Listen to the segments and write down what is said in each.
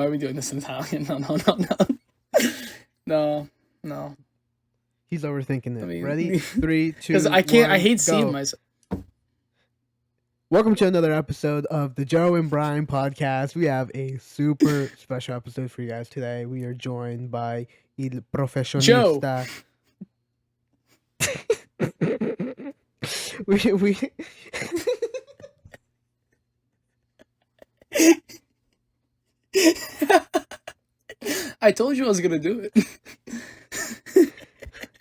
Why are we doing this in Italian? No. He's overthinking it. I mean, Ready? 3, 2, Because I hate go. seeing myself. Welcome to another episode of the Joe and Brian podcast. We have a super special episode for you guys today. We are joined by Il Professionista. we I told you I was gonna do it.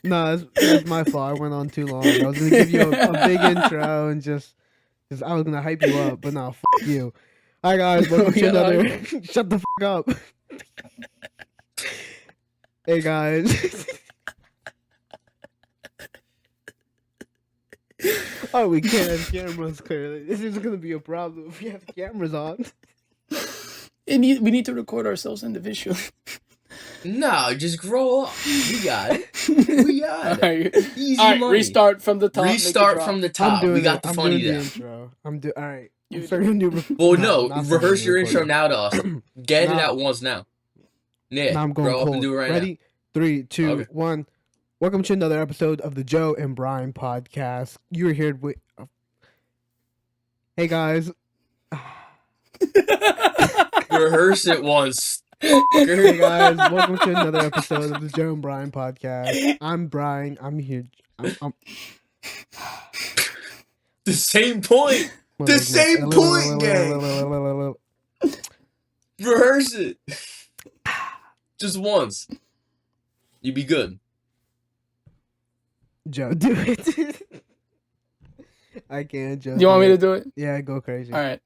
No, that's my fault. I went on too long. I was gonna give you a big intro and just I was gonna hype you up, but no, fuck you. Hi guys, welcome to another. Shut the fuck up. Hey guys. Oh, we can't have cameras clearly. This is gonna be a problem if we have cameras on. We need to record ourselves individually. No, just grow up. We got it. We got it. Easy money. Restart from the top. Restart from the top. We got the funny down. Intro. All right. You Well, no, rehearse your intro now to us. Get it out once now. Yeah, I'm going grow cold. up and do it right Ready? now. 3, 2, 1. Welcome to another episode of the Joe and Brian podcast. You're here with. Hey guys. Rehearse it once. Hey guys, welcome to another episode of the Joe and Brian podcast. I'm Brian. I'm here. I'm... The same point. The same point, gang. Rehearse it. Just once. You be good. Joe, do it. I can't, Joe. You want me to do it? Yeah, go crazy. All right.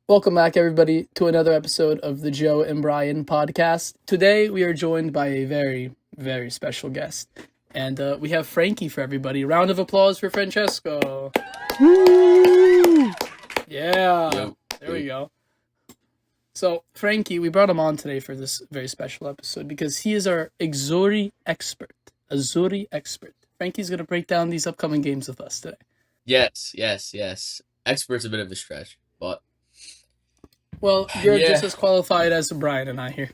Welcome back, everybody, to another episode of the Joe and Brian podcast. Today, we are joined by a very, very special guest. And we have Frankie for everybody. Round of applause for Francesco. Woo! Yeah. Yep. There we go. So, Frankie, we brought him on today for this very special episode because he is our Azzurri expert. Azzurri expert. Frankie's going to break down these upcoming games with us today. Yes. Expert's a bit of a stretch, but... Well, you're just as qualified as Brian and I here.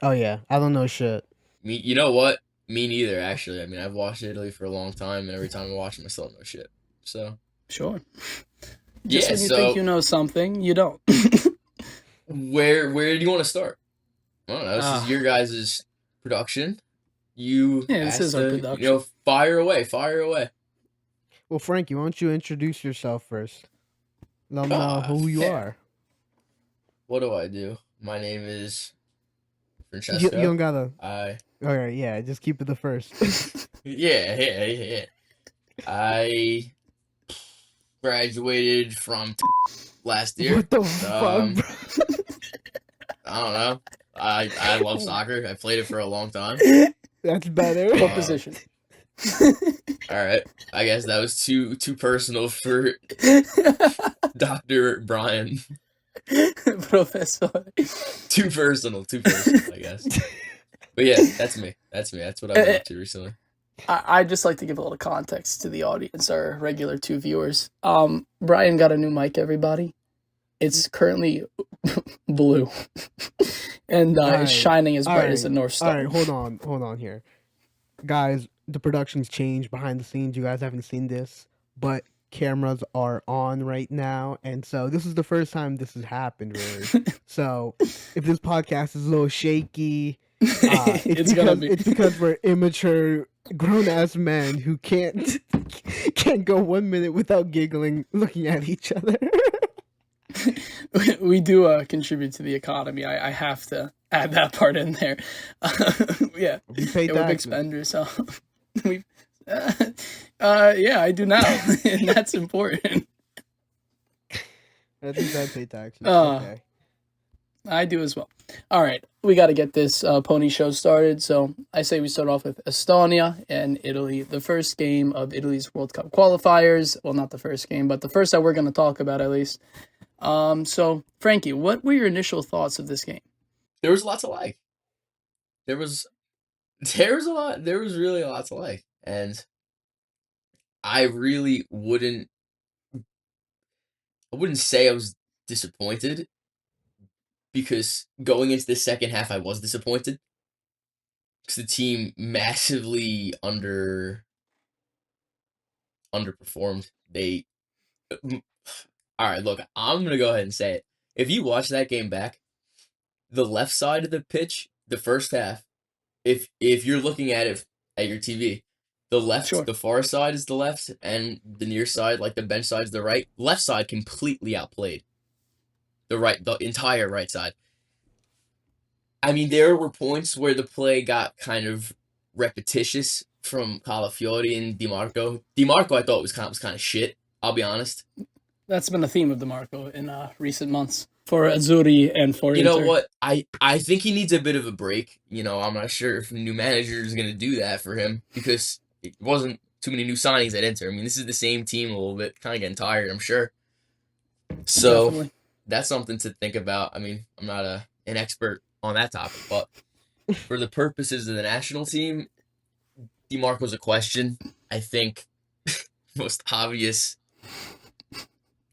Oh, yeah. I don't know shit. You know what? Me neither, actually. I mean, I've watched Italy for a long time, and every time I watch them, I still don't know shit. So... Sure. Just when you think you know something, you don't. Where do you want to start? I don't know. This is your guys' production. This is our production. Fire away. Well, Frankie, why don't you introduce yourself first? Let them know who you are. What do I do? My name is Francesco. You don't gotta. All right, yeah, just keep it the first. Yeah. I graduated from last year. What the fuck, bro? I don't know. I love soccer. I played it for a long time. That's better. What position? All right. I guess that was too personal for Dr. Brian. Professor. Too personal, I guess. But yeah, that's me. That's what I've been up to recently. I'd just like to give a little context to the audience, our regular 2 viewers. Brian got a new mic, everybody. It's currently blue. And it's shining as bright as a North Star. All right, hold on here. Guys, the production's changed behind the scenes. You guys haven't seen this, but cameras are on right now, and so this is the first time this has happened, really. So if this podcast is a little shaky, it's because we're immature grown-ass men who can't go 1 minute without giggling looking at each other. We do contribute to the economy. I have to add that part in there. Yeah, we pay we're big spenders, so yeah, I do now, and that's important. I think I pay taxes. Okay. I do as well. All right, we got to get this pony show started. So I say we start off with Estonia and Italy, the first game of Italy's World Cup qualifiers. Well, not the first game, but the first that we're going to talk about at least. So Frankie, what were your initial thoughts of this game? There was lots to like. There was really a lot to like, and I really wouldn't say I was disappointed because going into the second half, I was disappointed because the team massively underperformed. They all right. Look, I'm gonna go ahead and say it. If you watch that game back, the left side of the pitch, the first half, if you're looking at it at your TV, Sure. the far side is the left, and the near side, like the bench side, is the right. Left side completely outplayed the entire right side. I mean, there were points where the play got kind of repetitious from Calafiori and DiMarco. DiMarco, I thought was kind of shit. I'll be honest. That's been a theme of DeMarco in recent months for Azzurri and for You know Inter. what? I think he needs a bit of a break. I'm not sure if the new manager is going to do that for him because it wasn't too many new signings at Inter. I mean, this is the same team a little bit, kind of getting tired, I'm sure. So Definitely. that's something to think about. I mean, I'm not an expert on that topic, but for the purposes of the national team, DiMarco's a question. I think most obvious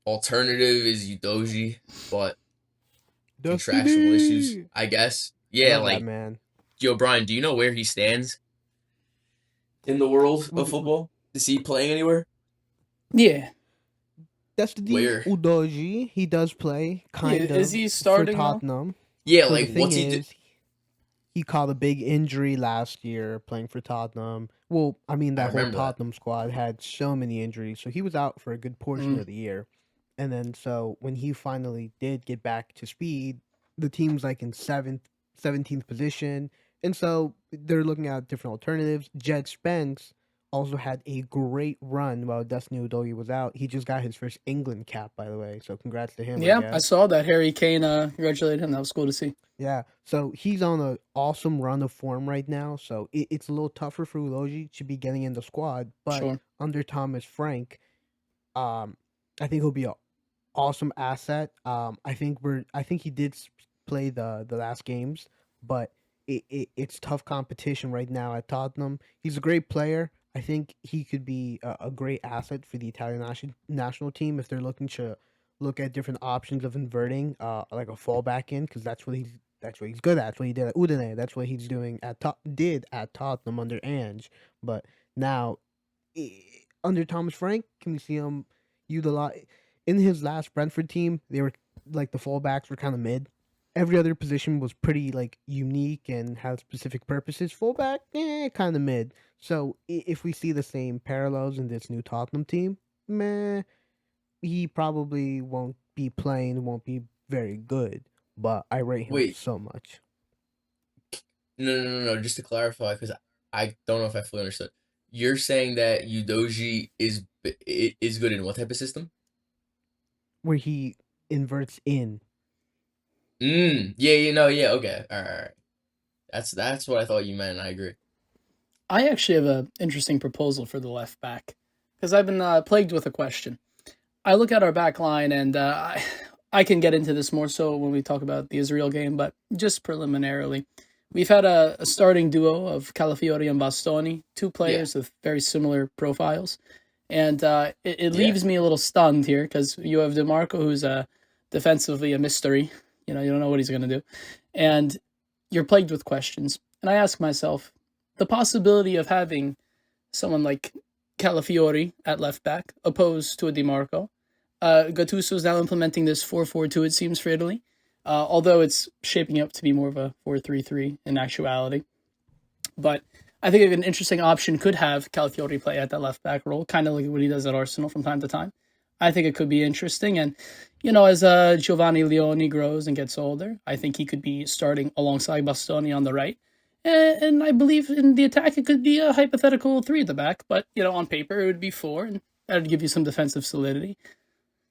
alternative is Udoji, but contractual issues, Dusty. I guess. Yeah, Love that like, man. yo, Brian, do you know where he stands in the world What of football? Is he playing anywhere? Yeah. That's the Where? Udoji. He does play Yeah. kind Is of he for starting though? Tottenham. Yeah, So the like, thing what's he do? is, he caught a big injury last year playing for Tottenham. Well, I mean, I that whole remember that. Tottenham squad had so many injuries, so he was out for a good portion Mm. of the year. And then, so when he finally did get back to speed, the team's like in 17th position. And so they're looking at different alternatives. Jed Spence also had a great run while Destiny Udogie was out. He just got his first England cap, by the way. So congrats to him, I Yeah, I guess. saw that. Harry Kane congratulated him. That was cool to see. Yeah, so he's on an awesome run of form right now. So it's a little tougher for Ulogi to be getting in the squad, but Sure. under Thomas Frank, um, I think he'll be an awesome asset. I think he did play the last games, but it's tough competition right now at Tottenham. He's a great player. I think he could be a great asset for the Italian national team if they're looking to look at different options of inverting, like a fallback in, because that's what he's good at. That's what he did at Udine. That's what he's doing did at Tottenham under Ange. But now under Thomas Frank, can we see him utilize in his last Brentford team? They were like the fullbacks were kind of mid. Every other position was pretty like unique and had specific purposes. Fullback, kind of mid. So if we see the same parallels in this new Tottenham team, meh, he probably won't be playing, won't be very good. But I rate him Wait, so much. no. Just to clarify, because I don't know if I fully understood. You're saying that Udoji is good in what type of system? Where he inverts in. Yeah, yeah, okay. All right. That's what I thought you meant, and I agree. I actually have an interesting proposal for the left back because I've been plagued with a question. I look at our back line, and I can get into this more so when we talk about the Israel game, but just preliminarily, we've had a starting duo of Calafiori and Bastoni, two Yeah, players with very similar profiles. And it yeah. leaves me a little stunned here because you have DeMarco, who's defensively a mystery. You don't know what he's going to do. And you're plagued with questions. And I ask myself, the possibility of having someone like Calafiori at left back opposed to a DeMarco. Gattuso is now implementing this 4-4-2, it seems, for Italy, although it's shaping up to be more of a 4-3-3 in actuality. But I think an interesting option could have Calafiori play at that left back role, kind of like what he does at Arsenal from time to time. I think it could be interesting. And, as Giovanni Leone grows and gets older, I think he could be starting alongside Bastoni on the right. And I believe in the attack, it could be a hypothetical three at the back, but, on paper, it would be four, and that would give you some defensive solidity.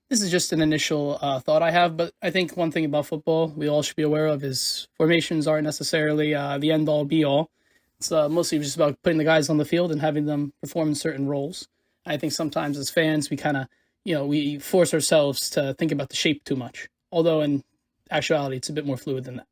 This is just an initial thought I have, but I think one thing about football we all should be aware of is formations aren't necessarily the end-all, be-all. It's mostly just about putting the guys on the field and having them perform in certain roles. I think sometimes as fans, we kind of, we force ourselves to think about the shape too much. Although in actuality, it's a bit more fluid than that.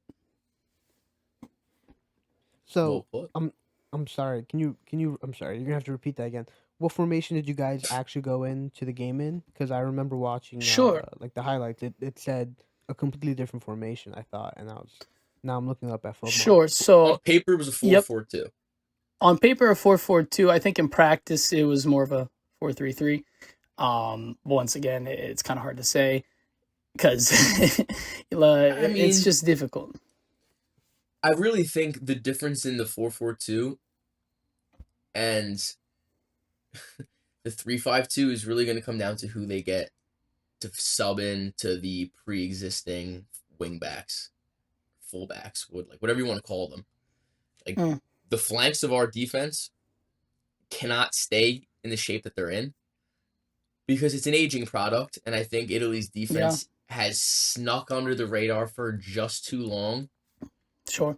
So Well put. I'm sorry. I'm sorry. You're gonna have to repeat that again. What formation did you guys actually go into the game in? Because I remember watching Sure. like the highlights. It said a completely different formation. I thought, and now I'm looking up at football. Sure. On So, paper, it was a yep. 4-4-2. On paper, a 4-4-2. I think in practice, it was more of a 4-3-3. Once again, it's kind of hard to say because I mean, it's just difficult. I really think the difference in the 4-4-2 and the 3-5-2 is really going to come down to who they get to sub in to the pre-existing wingbacks, fullbacks, whatever you want to call them. Like the flanks of our defense cannot stay in the shape that they're in because it's an aging product, and I think Italy's defense has snuck under the radar for just too long. Sure.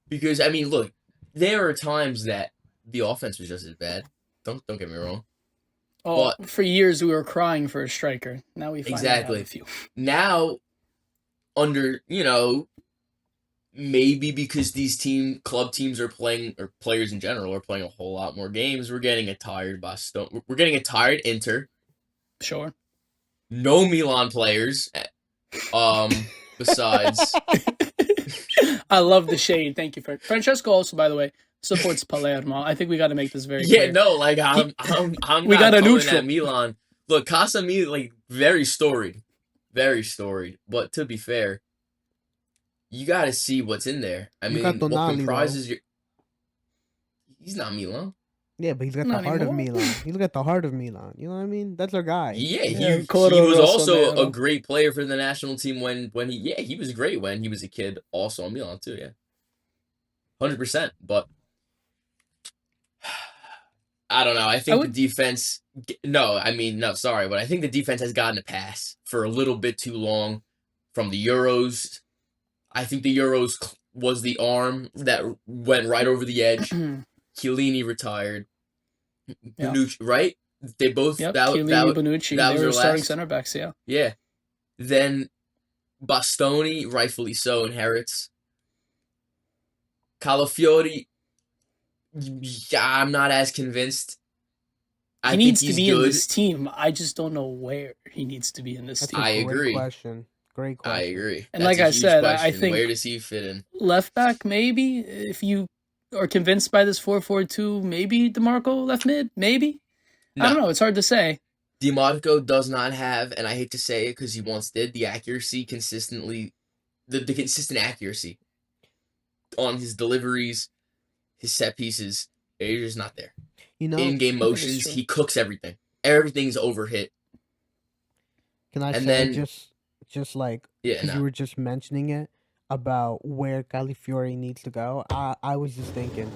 Because I mean, look, there are times that the offense was just as bad. Don't get me wrong. Oh, but for years we were crying for a striker. Now we finally have a few. Now, under maybe because these club teams are playing, or players in general are playing a whole lot more games, we're getting a tired Boston. We're getting a tired Inter. Sure. No Milan players. Besides. I love the shade. Thank you, Francesco. Also, by the way, supports Palermo. I think we got to make this very clear. Yeah, no, like I'm we not got a coming neutral at Milan. Look, Casemiro, like very storied. But to be fair, you got to see what's in there. I mean, what comprises your? He's not Milan. Yeah, but he's got the heart of Milan. He's got the heart of Milan. You know what I mean? That's our guy. Yeah, he was also a great player for the national team when he was great when he was a kid. Also on Milan too, yeah, 100%. But I don't know. I think the defense. Sorry, but I think the defense has gotten a pass for a little bit too long from the Euros. I think the Euros was the arm that went right over the edge. Chiellini retired. Bonucci, right? They both. Yep. Chiellini, Bonucci. They were starting center backs. Yeah. Yeah. Then Bastoni, rightfully so, inherits. Calafiori. I'm not as convinced. He needs to be in this team. I just don't know where he needs to be in this team. I agree. Great question. I agree. And like I said, I think where does he fit in? Left back, maybe. If you are convinced by this 4-4-2, maybe DeMarco left mid, maybe. No. I don't know. It's hard to say. DeMarco does not have, and I hate to say it because he once did, the accuracy consistently, the consistent accuracy on his deliveries, his set pieces. It's just not there. In-game motions, he cooks everything. Everything's overhit. Can I say just like because you were just mentioning it about where Calafiori needs to go? I was just thinking,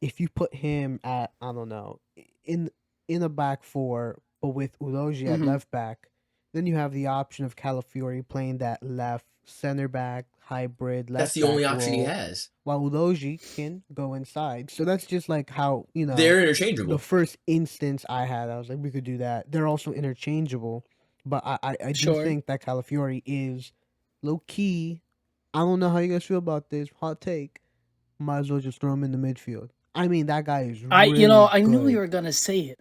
if you put him at, I don't know, in a back four, but with Udogie at left back, then you have the option of Calafiori playing that left center back hybrid. That's the only option he has. While Udogie can go inside. So that's just like how, they're interchangeable. The first instance I had, I was like, we could do that. They're also interchangeable. But I do think that Calafiori is low key. I don't know how you guys feel about this. Hot take. Might as well just throw him in the midfield. I mean, that guy is really I good. knew you were going to say it.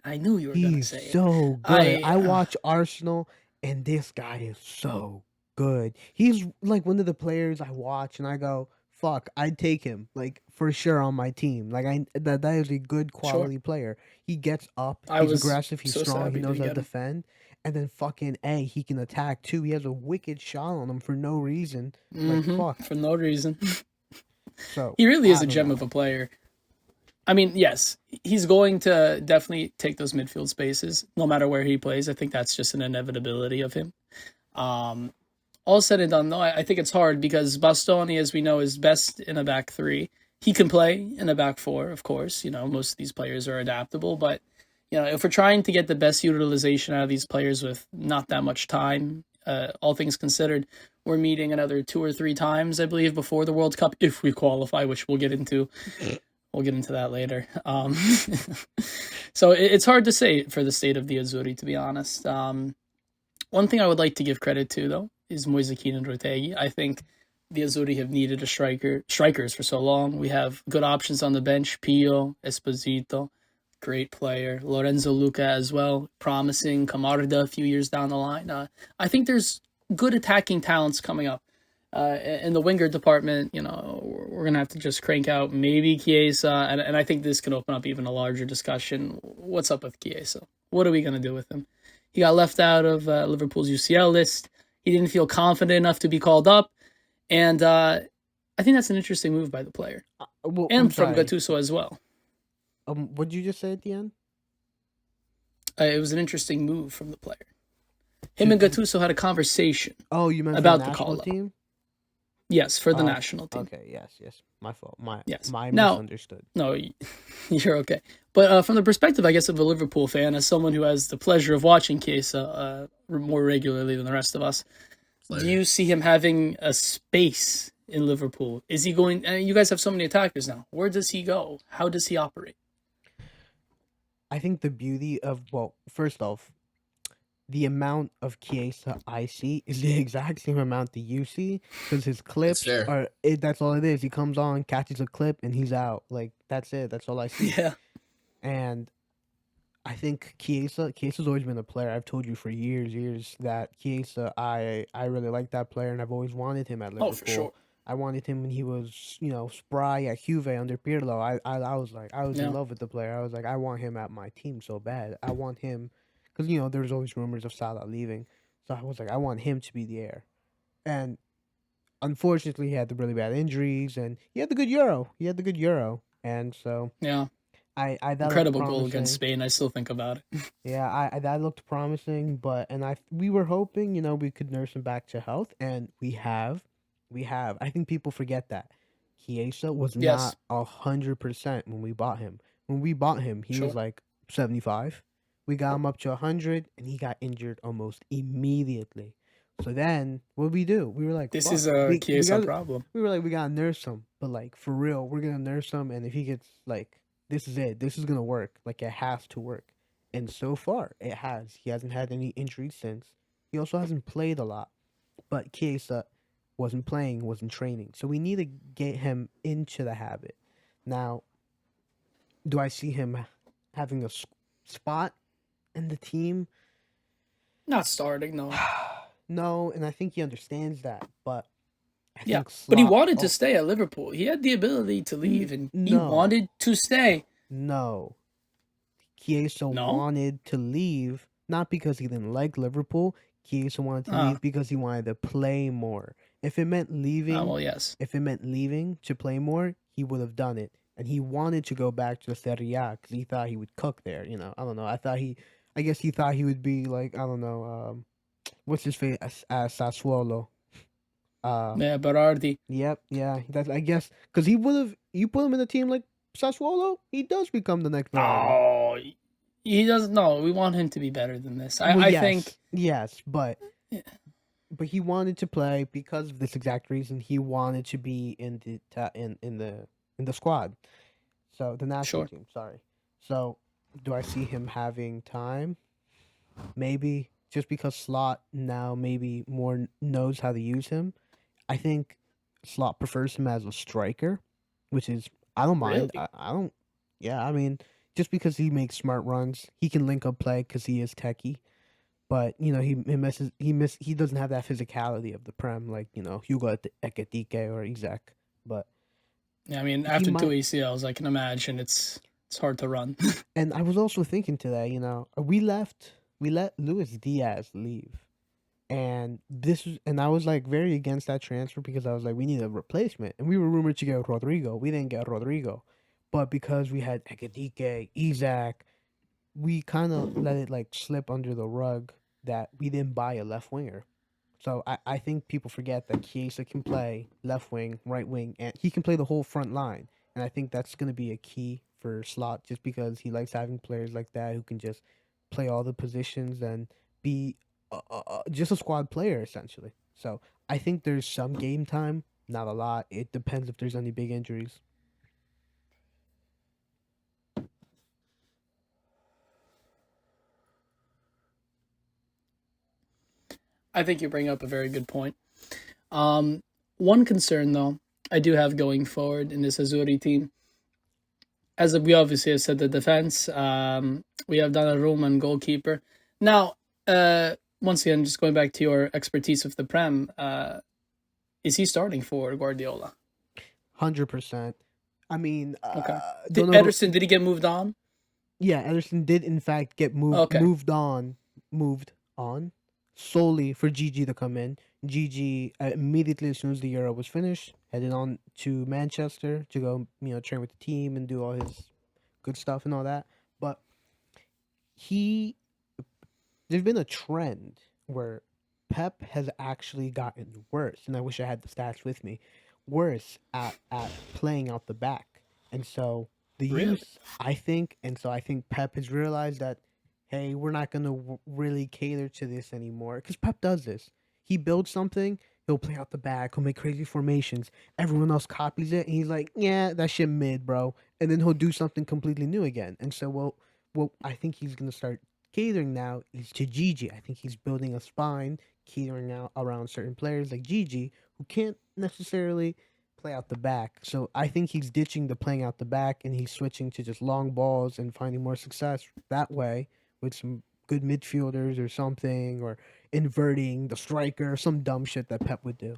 He's so good. I watch Arsenal, and this guy is so good. He's like one of the players I watch, and I go, fuck, I'd take him, like, for sure on my team. Like, that is a good quality player. He gets up. He's aggressive. He's strong. He knows how to defend. And then fucking he can attack too. He has a wicked shot on him for no reason. Like, fuck. For no reason. So he really is a gem of a player. I mean, yes, he's going to definitely take those midfield spaces no matter where he plays. I think that's just an inevitability of him. All said and done, though, I think it's hard because Bastoni, as we know, is best in a back three. He can play in a back four, of course. Most of these players are adaptable, but if we're trying to get the best utilization out of these players with not that much time, all things considered, we're meeting another 2 or 3 times, I believe, before the World Cup, if we qualify, which we'll get into. We'll get into that later. So it's hard to say for the state of the Azzurri, to be honest. One thing I would like to give credit to, though, is Moise Kean and Retegui. I think the Azzurri have needed strikers for so long. We have good options on the bench. Pio, Esposito, great player. Lorenzo Luca as well, promising. Camarda a few years down the line. I think there's good attacking talents coming up. In the winger department, we're gonna have to just crank out maybe Chiesa, and I think this could open up even a larger discussion. What's up with Chiesa? What are we gonna do with him? He got left out of Liverpool's UCL list. He didn't feel confident enough to be called up, and I think that's an interesting move by the player, Well, and from Gattuso as well. What did you just say at the end? It was an interesting move from the player. Him and Gattuso had a conversation. Oh, you meant about the the national call-up. team? Yes, for the national team. Okay, yes. My fault. Yes. My Now- misunderstood. No, you're okay. But from the perspective, I guess, of a Liverpool fan, as someone who has the pleasure of watching Chiesa more regularly than the rest of us, do you see him having a space in Liverpool? Is he going? You guys have so many attackers now. Where does he go? How does he operate? I think the beauty of, well, first off, the amount of Chiesa I see is the exact same amount that you see, because his clips fair. that's all it is. He comes on, catches a clip, and he's out. Like, that's it. That's all I see. Yeah, And I think Chiesa's always been a player. I've told you for years that Chiesa, I really like that player, and I've always wanted him at Liverpool. oh for sure. I wanted him when he was, spry at Juve under Pirlo. I was like, I was Yeah. in love with the player. I was like, I want him at my team so bad. I want him, because there's always rumors of Salah leaving. So I was like, I want him to be the heir. And unfortunately, he had the really bad injuries, and he had the good Euro. And so Yeah, I that looked incredible goal promising. against Spain. I still think about it. Yeah, I that looked promising, but we were hoping, we could nurse him back to health, and we have. I think people forget that Chiesa was Yes. not 100% when we bought him. When we bought him, he Sure. was like 75. We got him up to 100, and he got injured almost immediately. So then, what did we do? We were like, This "Fuck, is a we Chiesa gotta-" problem. We were like, we gotta nurse him, but like for real, we're gonna nurse him, and if he gets like, this is it. This is gonna work. Like, it has to work. And so far, it has. He hasn't had any injuries since. He also hasn't played a lot, but Chiesa wasn't playing, wasn't training. So we need to get him into the habit. Now, do I see him having a spot in the team? Not starting, no. No, and I think he understands that, but I Yeah, think but he Slot- wanted oh, to stay at Liverpool. He had the ability to leave, and he no. wanted to stay. No. Chiesa No? wanted to leave, not because he didn't like Liverpool. Chiesa wanted to Ah. leave because he wanted to play more. If it meant leaving, Well, yes. to play more, he would have done it. And he wanted to go back to the Serie A because he thought he would cook there. I don't know. I guess he thought he would be like, I don't know, what's his face? Sassuolo. Yeah, Berardi. Yep, yeah. I guess, because you put him in a team like Sassuolo, he does become the next Berardi. Oh, he doesn't. No, we want him to be better than this. Well, I think. Yes, but Yeah. but he wanted to play because of this exact reason. He wanted to be in the squad, so the national Sure. team. Sorry. So, do I see him having time? Maybe, just because Slot now maybe more knows how to use him. I think Slot prefers him as a striker, which is, I don't mind. Really? I don't. Yeah, I mean, just because he makes smart runs, he can link up play because he is techie. But he doesn't have that physicality of the Prem, like Hugo Ekitike or Isaac. But Yeah, I mean, He after might- 2 ACLs, I can imagine it's hard to run. and I was also thinking today, we let Luis Diaz leave, and I was like very against that transfer because I was like, we need a replacement, and we were rumored to get Rodrigo. We didn't get Rodrigo, but because we had Ekitike, Isaac, we kind of let it like slip under the rug that we didn't buy a left winger. So I think people forget that Chiesa can play left wing, right wing, and he can play the whole front line. And I think that's going to be a key for Slot, just because he likes having players like that who can just play all the positions and be just a squad player, essentially. So I think there's some game time, not a lot. It depends if there's any big injuries. I think you bring up a very good point. One concern, though, I do have going forward in this Azzurri team, we obviously have said the defense, we have Donnarumma and goalkeeper. Now, once again, just going back to your expertise with the Prem, is he starting for Guardiola? 100%. I mean, Okay. don't know. Ederson, did he get moved on? Yeah, Ederson did in fact get Okay. moved on solely for Gigi to come in. Gigi immediately as soon as the Euro was finished, headed on to Manchester to go, train with the team and do all his good stuff and all that. But he, there's been a trend where Pep has actually gotten worse, and I wish I had the stats with me, worse at playing out the back. And so the Really? youth, I think, and so I think Pep has realized that, hey, we're not going to really cater to this anymore. Because Pep does this. He builds something, he'll play out the back, he'll make crazy formations. Everyone else copies it, and he's like, yeah, that shit mid, bro. And then he'll do something completely new again. And so, well, I think he's going to start catering now is to Gigi. I think he's building a spine, catering now around certain players like Gigi, who can't necessarily play out the back. So I think he's ditching the playing out the back and he's switching to just long balls and finding more success that way with some good midfielders or something, or inverting the striker, some dumb shit that Pep would do.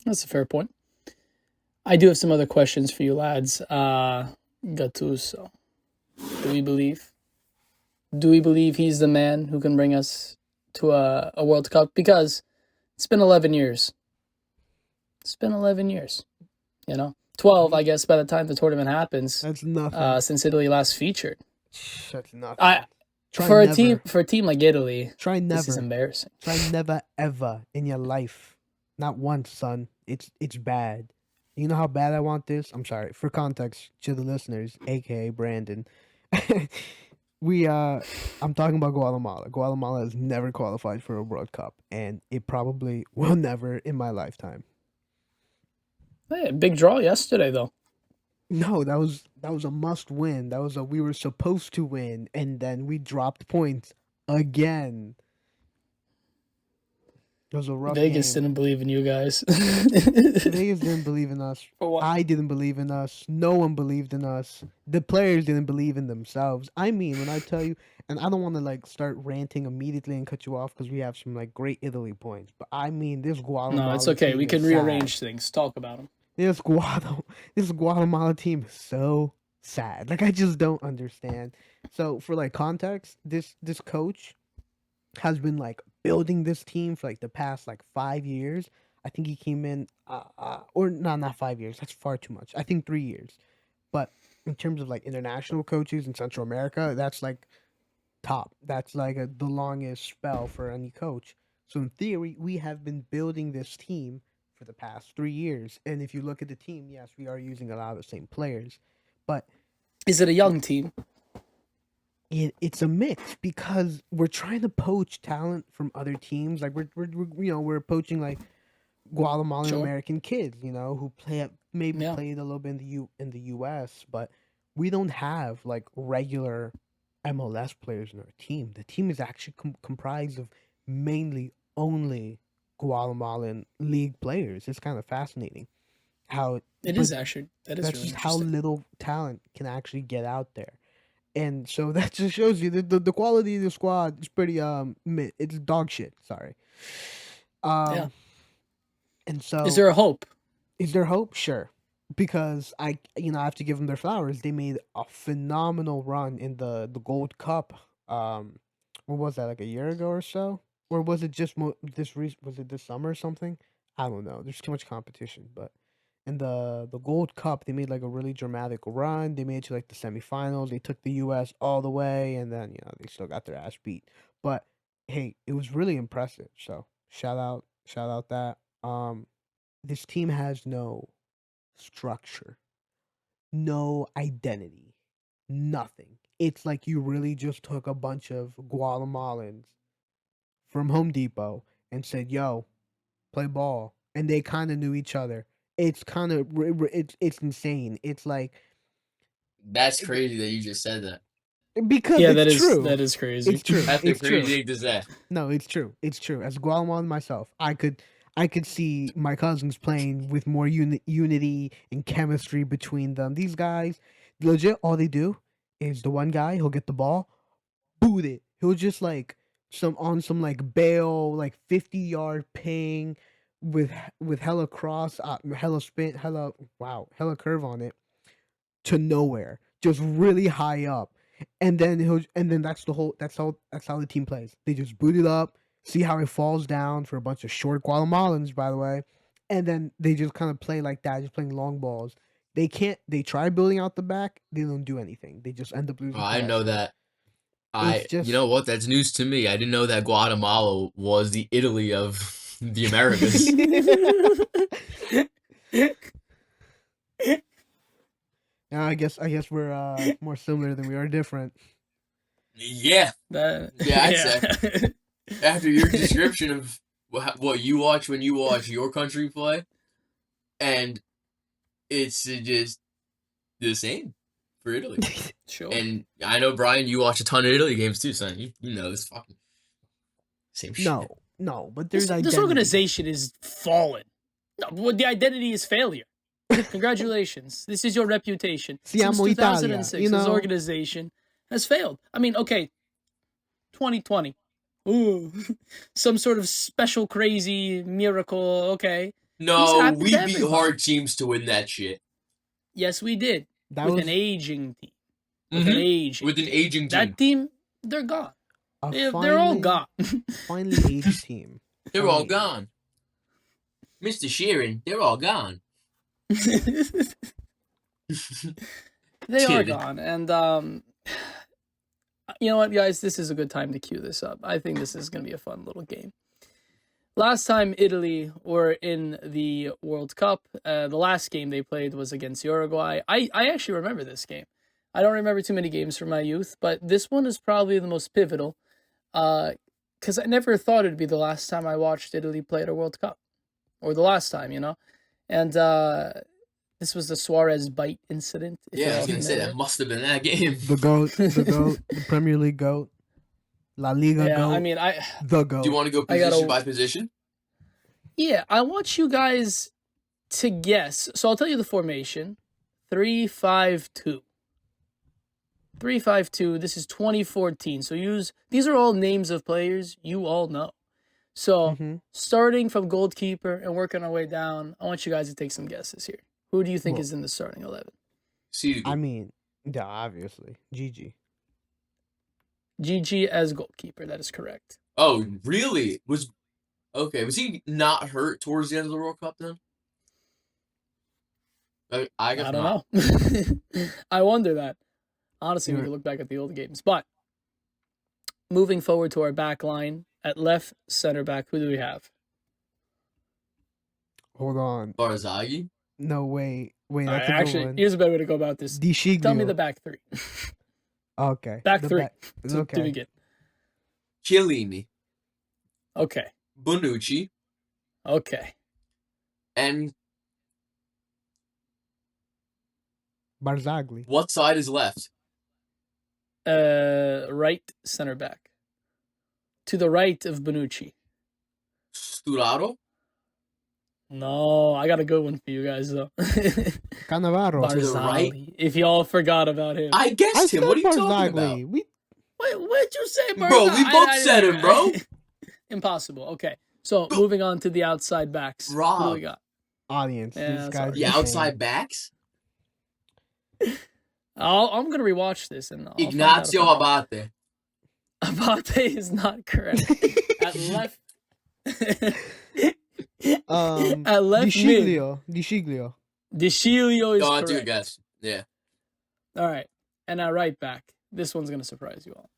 That's a fair point. I do have some other questions for you lads. Gattuso. Do we believe? Do we believe he's the man who can bring us to a World Cup? Because it's been 11 years. It's been 11 years. 12, I guess, by the time the tournament happens. That's nothing. Since Italy last featured. That's nothing. For a team like Italy, try never. This is embarrassing. Try never ever in your life. Not once, son. It's bad. You know how bad I want this? I'm sorry. For context to the listeners, aka Brandon. I'm talking about Guatemala. Guatemala has never qualified for a World Cup, and it probably will never in my lifetime. Hey, big draw yesterday though. No, that was a must win. We were supposed to win, and then we dropped points again. It was a rough Vegas game. didn't believe in you guys. Vegas didn't believe in us. For what? I didn't believe in us. No one believed in us. The players didn't believe in themselves. I mean, when I tell you, and I don't want to start ranting immediately and cut you off because we have some great Italy points. But I mean, this Guatemala. No, it's okay. Team We can is rearrange sad. things. Talk about them. This Guatemala team is so sad. I just don't understand. So for context, this coach has been building this team for the past 5 years. I think he came in or no, not 5 years. That's far too much. I think 3 years. But in terms of international coaches in Central America, that's top. That's the longest spell for any coach. So in theory, we have been building this team for the past 3 years. And if you look at the team, yes, we are using a lot of the same players. But is it a young team? It's a mix because we're trying to poach talent from other teams. We're poaching Guatemalan American kids, who played a little bit in the US, but we don't have regular MLS players in our team. The team is actually comprised of mainly only Guatemalan league players. It's kind of fascinating how that's really just how little talent can actually get out there. And so that just shows you the quality of the squad is pretty it's dog shit. Sorry. Yeah. And so is there a hope? Is there hope? Sure. Because I have to give them their flowers. They made a phenomenal run in the Gold Cup. What was that, a year ago or so? Or was it just was it this summer or something? I don't know. There's too much competition, but in the Gold Cup, they made a really dramatic run. They made it to the semifinals. They took the U.S. all the way, and then they still got their ass beat. But hey, it was really impressive. So shout out that. This team has no structure, no identity, nothing. It's you really just took a bunch of Guatemalans from Home Depot and said, "Yo, play ball," and they kind of knew each other. It's kind of it's insane. It's that's crazy that you just said that. Because it's true. That is crazy. It's true. That's it's crazy true. thing to say. No, it's true. It's true. As Guatemalan myself, I could see my cousins playing with more unity and chemistry between them. These guys, legit, all they do is the one guy. He'll get the ball, boot it. He'll just like some like bail, like 50-yard ping with hella cross, hella spin, hella curve on it to nowhere, just really high up, and then that's how the team plays. They just boot it up, see how it falls down for a bunch of short Guatemalans, by the way, and then they just kind of play like that, just playing long balls. They try building out the back, they don't do anything. They just end up losing. I know that. It's just You know what? That's news to me. I didn't know that Guatemala was the Italy of the Americas. Now I guess we're more similar than we are different. Yeah, I'd say. After your description of what you watch when you watch your country play, and it's just the same for Italy. Sure. And I know, Brian, you watch a ton of Italy games too, son. You know this fucking same shit. No, but there's This organization is fallen. No, well, the identity is failure. Congratulations. This is your reputation. Since Siamo 2006, Italia, this organization has failed. I mean, okay, 2020. Ooh, some sort of special crazy miracle. Okay. No, we beat hard teams to win that shit. Yes, we did. An aging team. With an aging team. That team, they're gone. They're all gone. Finally aged team. They're all gone. Mr. Sheeran, they're all gone. They are gone. And you know what, guys? This is a good time to cue this up. I think this is going to be a fun little game. Last time Italy were in the World Cup, the last game they played was against Uruguay. I actually remember this game. I don't remember too many games from my youth, but this one is probably the most pivotal because I never thought it'd be the last time I watched Italy play at a World Cup, or the last time, you know? And this was the Suarez bite incident. Yeah, I was going to say, that must have been that game. The GOAT, the Premier League GOAT, La Liga GOAT. I mean, the GOAT. Do you want to go position by position? Yeah, I want you guys to guess. So I'll tell you the formation. 3-5-2. 3-5-2. This is 2014. So these are all names of players you all know. So starting from goalkeeper and working our way down, I want you guys to take some guesses here. Who do you think is in the starting 11? I mean, yeah, obviously, Gigi. Gigi as goalkeeper. That is correct. Oh, really? Was he not hurt towards the end of the World Cup then? I don't know. I wonder that. Honestly, we can look back at the old games. But moving forward to our back line, at left center back, who do we have? Hold on. Barzaghi? No, wait. That's actually, here's a better way to go about this. DiSciglio. Tell me the back three. Okay. Back three. To begin. Chiellini. Okay. Bonucci. Okay. And Barzagli. What side is left? Right center back. To the right of Bonucci. Sturaro? No, I got a good one for you guys though. Cannavaro. To the right? If y'all forgot about him. I guessed him. What are you talking about? Wait, what'd you say, Barzagli? Bro, we both said him, bro. Impossible. Okay. So moving on to the outside backs. Rob. Who do we got? Audience. The outside backs? I'm gonna rewatch this and Ignazio Abate. Abate is not correct. At left. At left DiSciglio. DiSciglio is correct. That's a good guess. Yeah. All right. And at right back, this one's gonna surprise you all.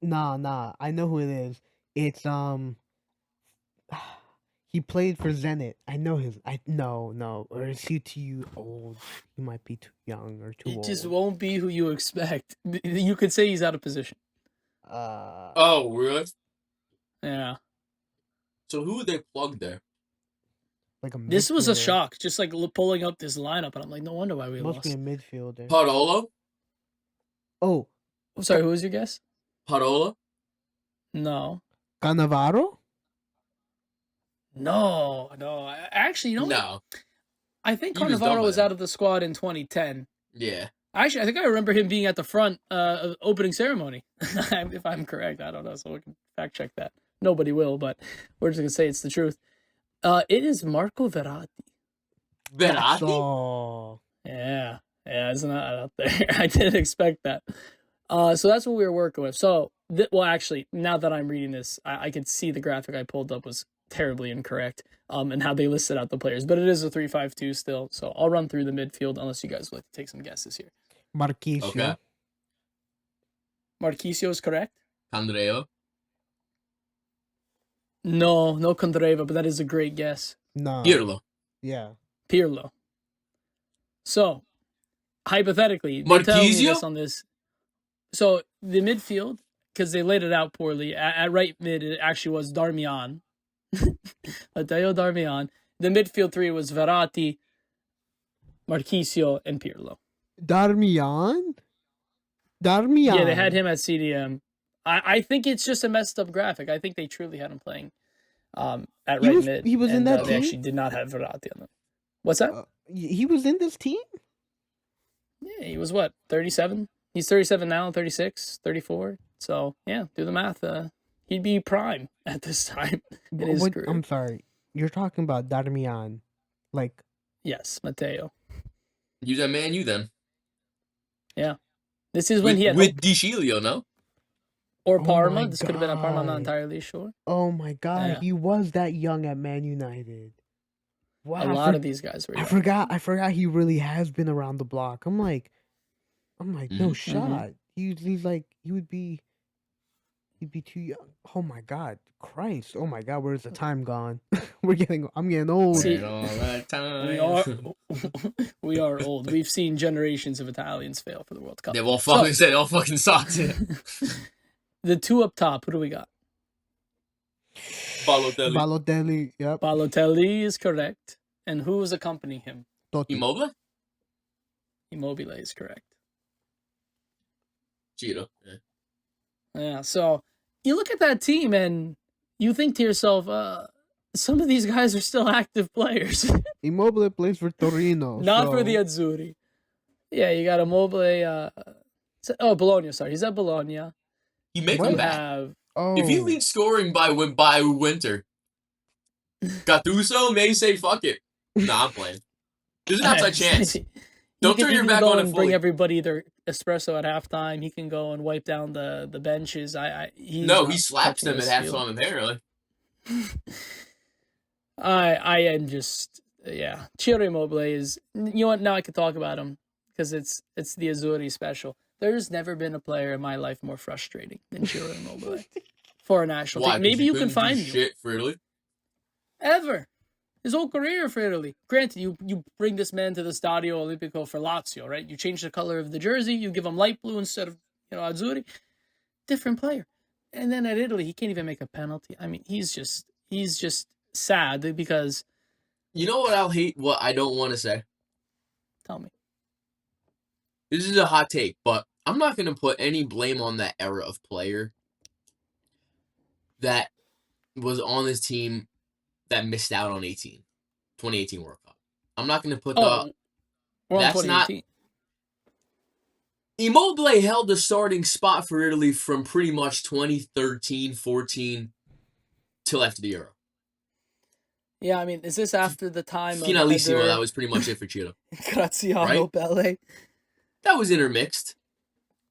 Nah. I know who it is. It's he played for Zenit. I know his. No. Or is he too old? He might be too young or too old. It just won't be who you expect. You could say he's out of position. Oh, really? Yeah. So who would they plug there? This was a shock. Just like pulling up this lineup, and I'm like, no wonder why we Must lost. be a midfielder. Parolo? Oh. Sorry, who was your guess? Parola? No. Cannavaro? No. Actually, you know what? No. I think He was Cannavaro done was by out of the squad in 2010. Yeah. Actually, I think I remember him being at the front of opening ceremony. If I'm correct, I don't know, so we can fact check that. Nobody will, but we're just gonna say it's the truth. It is Marco Verratti. That's Verratti? all. Yeah, isn't that out there? I didn't expect that. So that's what we were working with. So, well, actually, now that I'm reading this, I could see the graphic I pulled up was terribly incorrect. And how they listed out the players, but it is a 3-5-2 still. So I'll run through the midfield unless you guys would like to take some guesses here. Marquisio. Okay. Marquisio is correct. Candreva. No Condreva, but that is a great guess. No. Pirlo. Yeah. Pirlo. So, hypothetically, they tell me Marquisio? this on this. So the midfield, because they laid it out poorly, at right mid it actually was Darmian, Matteo Darmian. The midfield three was Verratti, Marquisio, and Pirlo. Darmian? Yeah, they had him at CDM. I think it's just a messed up graphic. I think they truly had him playing at right mid. He was in that They team? actually did not have Verratti on them. What's that? He was in this team? Yeah, he was what, 37? He's 37 now, 36, 34. So, yeah, do the math. He'd be prime at this time in his career. I'm sorry. You're talking about Darmian. Like, Yes, Matteo. Use that Man U then. Yeah. This is when he had with hope. Di Chilio, no? Or Oh Parma. my This could have been a Parma. I'm not God. entirely sure. oh my God, Yeah. he was that young at Man United. Wow. A lot of these guys were I young. forgot he really has been around the block. I'm like, no shot. He's like, he'd be too young. Oh my God, Christ. Oh my God, where's the time gone? I'm getting old. See, And all that time. we are old. We've seen generations of Italians fail for the World Cup. They all fucking sucked. The two up top, who do we got? Balotelli. Yep. Balotelli is correct. And who was accompanying him? Totti. Immobile? Immobile is correct. Giro. Yeah. Yeah, so you look at that team and you think to yourself, some of these guys are still active players. Immobile plays for Torino. Not so- for the Azzurri. Yeah, you got Immobile. Bologna, sorry. He's at Bologna. You make What? him You back. have... Oh. If he leads scoring by winter, Gattuso may say fuck it. Nah, I'm playing. There's an outside chance. Don't turn your back go on it and fully. bring everybody their espresso at halftime. He can go and wipe down the benches. He slaps them at halftime apparently. I am just Ciro Immobile is, you know what, now I could talk about him because it's the Azzurri special. There's never been a player in my life more frustrating than Ciro Immobile for a national Why? team. Maybe you can find me shit for Italy. ever. His whole career for Italy. Granted, you bring this man to the Stadio Olimpico for Lazio, right? You change the color of the jersey, you give him light blue instead of Azzurri. Different player. And then at Italy, he can't even make a penalty. I mean, he's just sad because... You know what I'll hate? What I don't want to say? Tell me. This is a hot take, but I'm not going to put any blame on that era of player that was on this team that missed out on 2018 World Cup. I'm not going to put we're on that's not... 2018. Immobile held the starting spot for Italy from pretty much 2013-14 till after the Euro. Yeah, I mean, is this after the time Finalissimo, of that was pretty much it for Ciro. Graziano Right? Pelle? That was intermixed,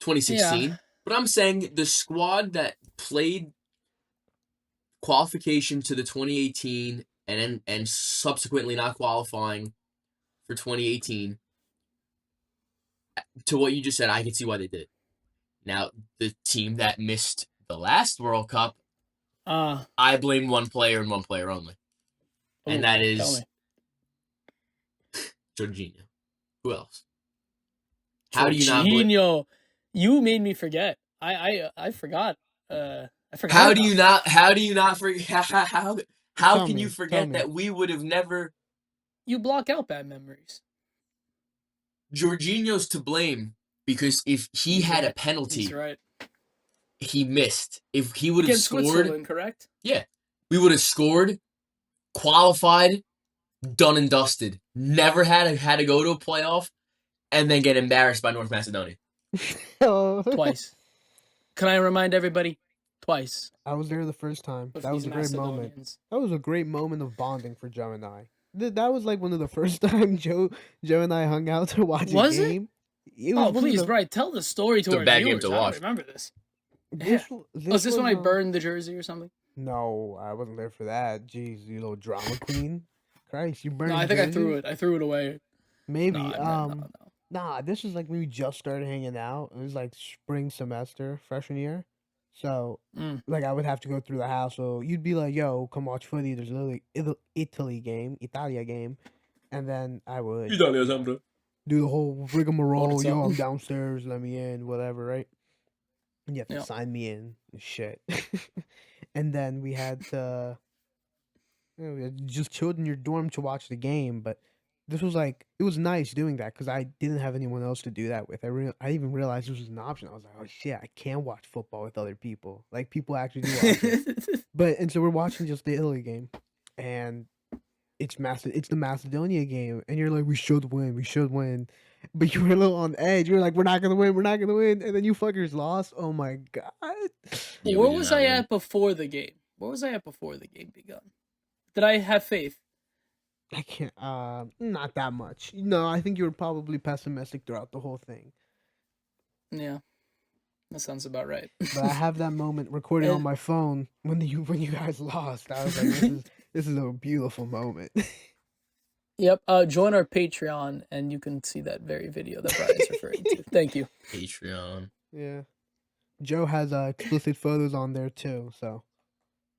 2016. Yeah. But I'm saying the squad that played qualification to the 2018 and subsequently not qualifying for 2018, to what you just said, I can see why they did it. Now, the team that missed the last World Cup, I blame one player and one player only. And that is Jorginho. Who else? How do you not blame? Jorginho, you made me forget. I forgot. I forgot. How do you not forget? How can you Tell forget me. that we would have never? You block out bad memories. Jorginho's to blame because if he had a penalty, He's right. he missed. If he would have Against scored, Switzerland, correct? yeah, we would have scored, qualified, done and dusted. Never had to go to a playoff. and then get embarrassed by North Macedonia. Oh. Twice. Can I remind everybody? Twice. I was there the first time. With That was these a great moment. Macedonians. That was a great moment of bonding for Joe and I. That was like one of the first time Joe and I hung out to watch Was a it? game. It was Oh, one of please, the- Bright, tell the story to It's a our bad game viewers. to I don't watch. remember this. This, Oh, is this when I was, burned the jersey or something? No, I wasn't there for that. Jeez, you little drama queen. Christ, you burned. No, his I think I jersey? threw it. I threw it away. Maybe. No, no. Nah, this was like when we just started hanging out. It was like spring semester, freshman year. So, Mm. like, I would have to go through the house. So you'd be like, "Yo, come watch footy." There's a Italia game, and then I would do the whole rigmarole. What's Yo, up? I'm downstairs. Let me in. Whatever, right? And you have to Yeah. sign me in and shit. And then we had we had just chilled in your dorm to watch the game, but this was like it was nice doing that because I didn't have anyone else to do that with. I even realized this was an option. I was like, oh shit, I can watch football with other people. Like people actually do watch it. And so we're watching just the Italy game, and it's the Macedonia game, and you're like, we should win, but you were a little on edge. You're like, we're not gonna win, and then you fuckers lost. Oh my god. Yeah, Where we did was not I win. at before the game? Where was I at before the game begun? Did I have faith? I can't. Not that much. No, I think you were probably pessimistic throughout the whole thing. Yeah, that sounds about right. But I have that moment recorded on And- my phone when you guys lost. I was like, this is a beautiful moment. Yep. Join our Patreon, and you can see that very video that Brian's referring to. Thank you. Patreon. Yeah. Joe has explicit photos on there too, so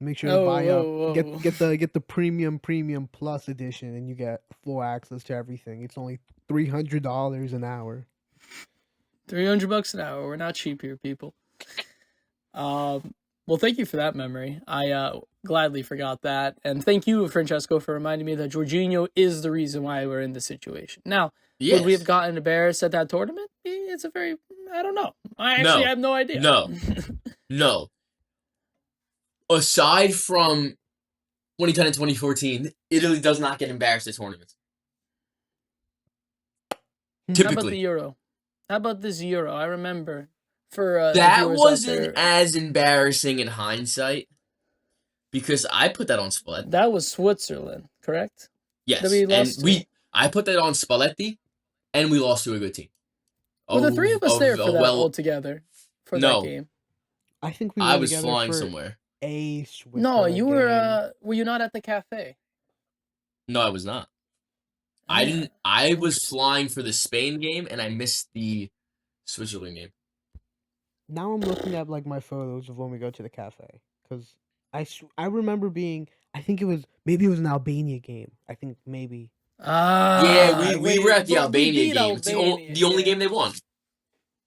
make sure Oh, to buy up. whoa, whoa. Get the premium plus edition, and you get full access to everything. It's only $300 an hour. $300 an hour. We're not cheap here, people. Well, thank you for that memory. I gladly forgot that, and thank you, Francesco, for reminding me that Jorginho is the reason why we're in this situation. Now, Yes. would we have gotten embarrassed at that tournament? It's a very, I don't know. I actually have no idea. No. No. Aside from 2010 and 2014, Italy does not get embarrassed at tournaments. How about the Typically. Euro? How about this Euro? I remember for the That viewers out wasn't there, as embarrassing in hindsight because I put that on Spalletti. that was Switzerland, correct? Yes. that we And lost to. I put that on Spalletti and we lost to a good team. Were the three of us there for that well, all together for No. that game? I think we were I was together flying for somewhere. a No, Switzerland you game. were you not at the cafe? No, I was not. I Yeah. didn't. I was Interesting. flying for the Spain game and I missed the Switzerland game. Now I'm looking at like my photos of when we go to the cafe because I remember being. I think maybe it was an Albania game. I think maybe. Yeah, we were at the but we Albania beat game. It's the Albania, only yeah. game they won.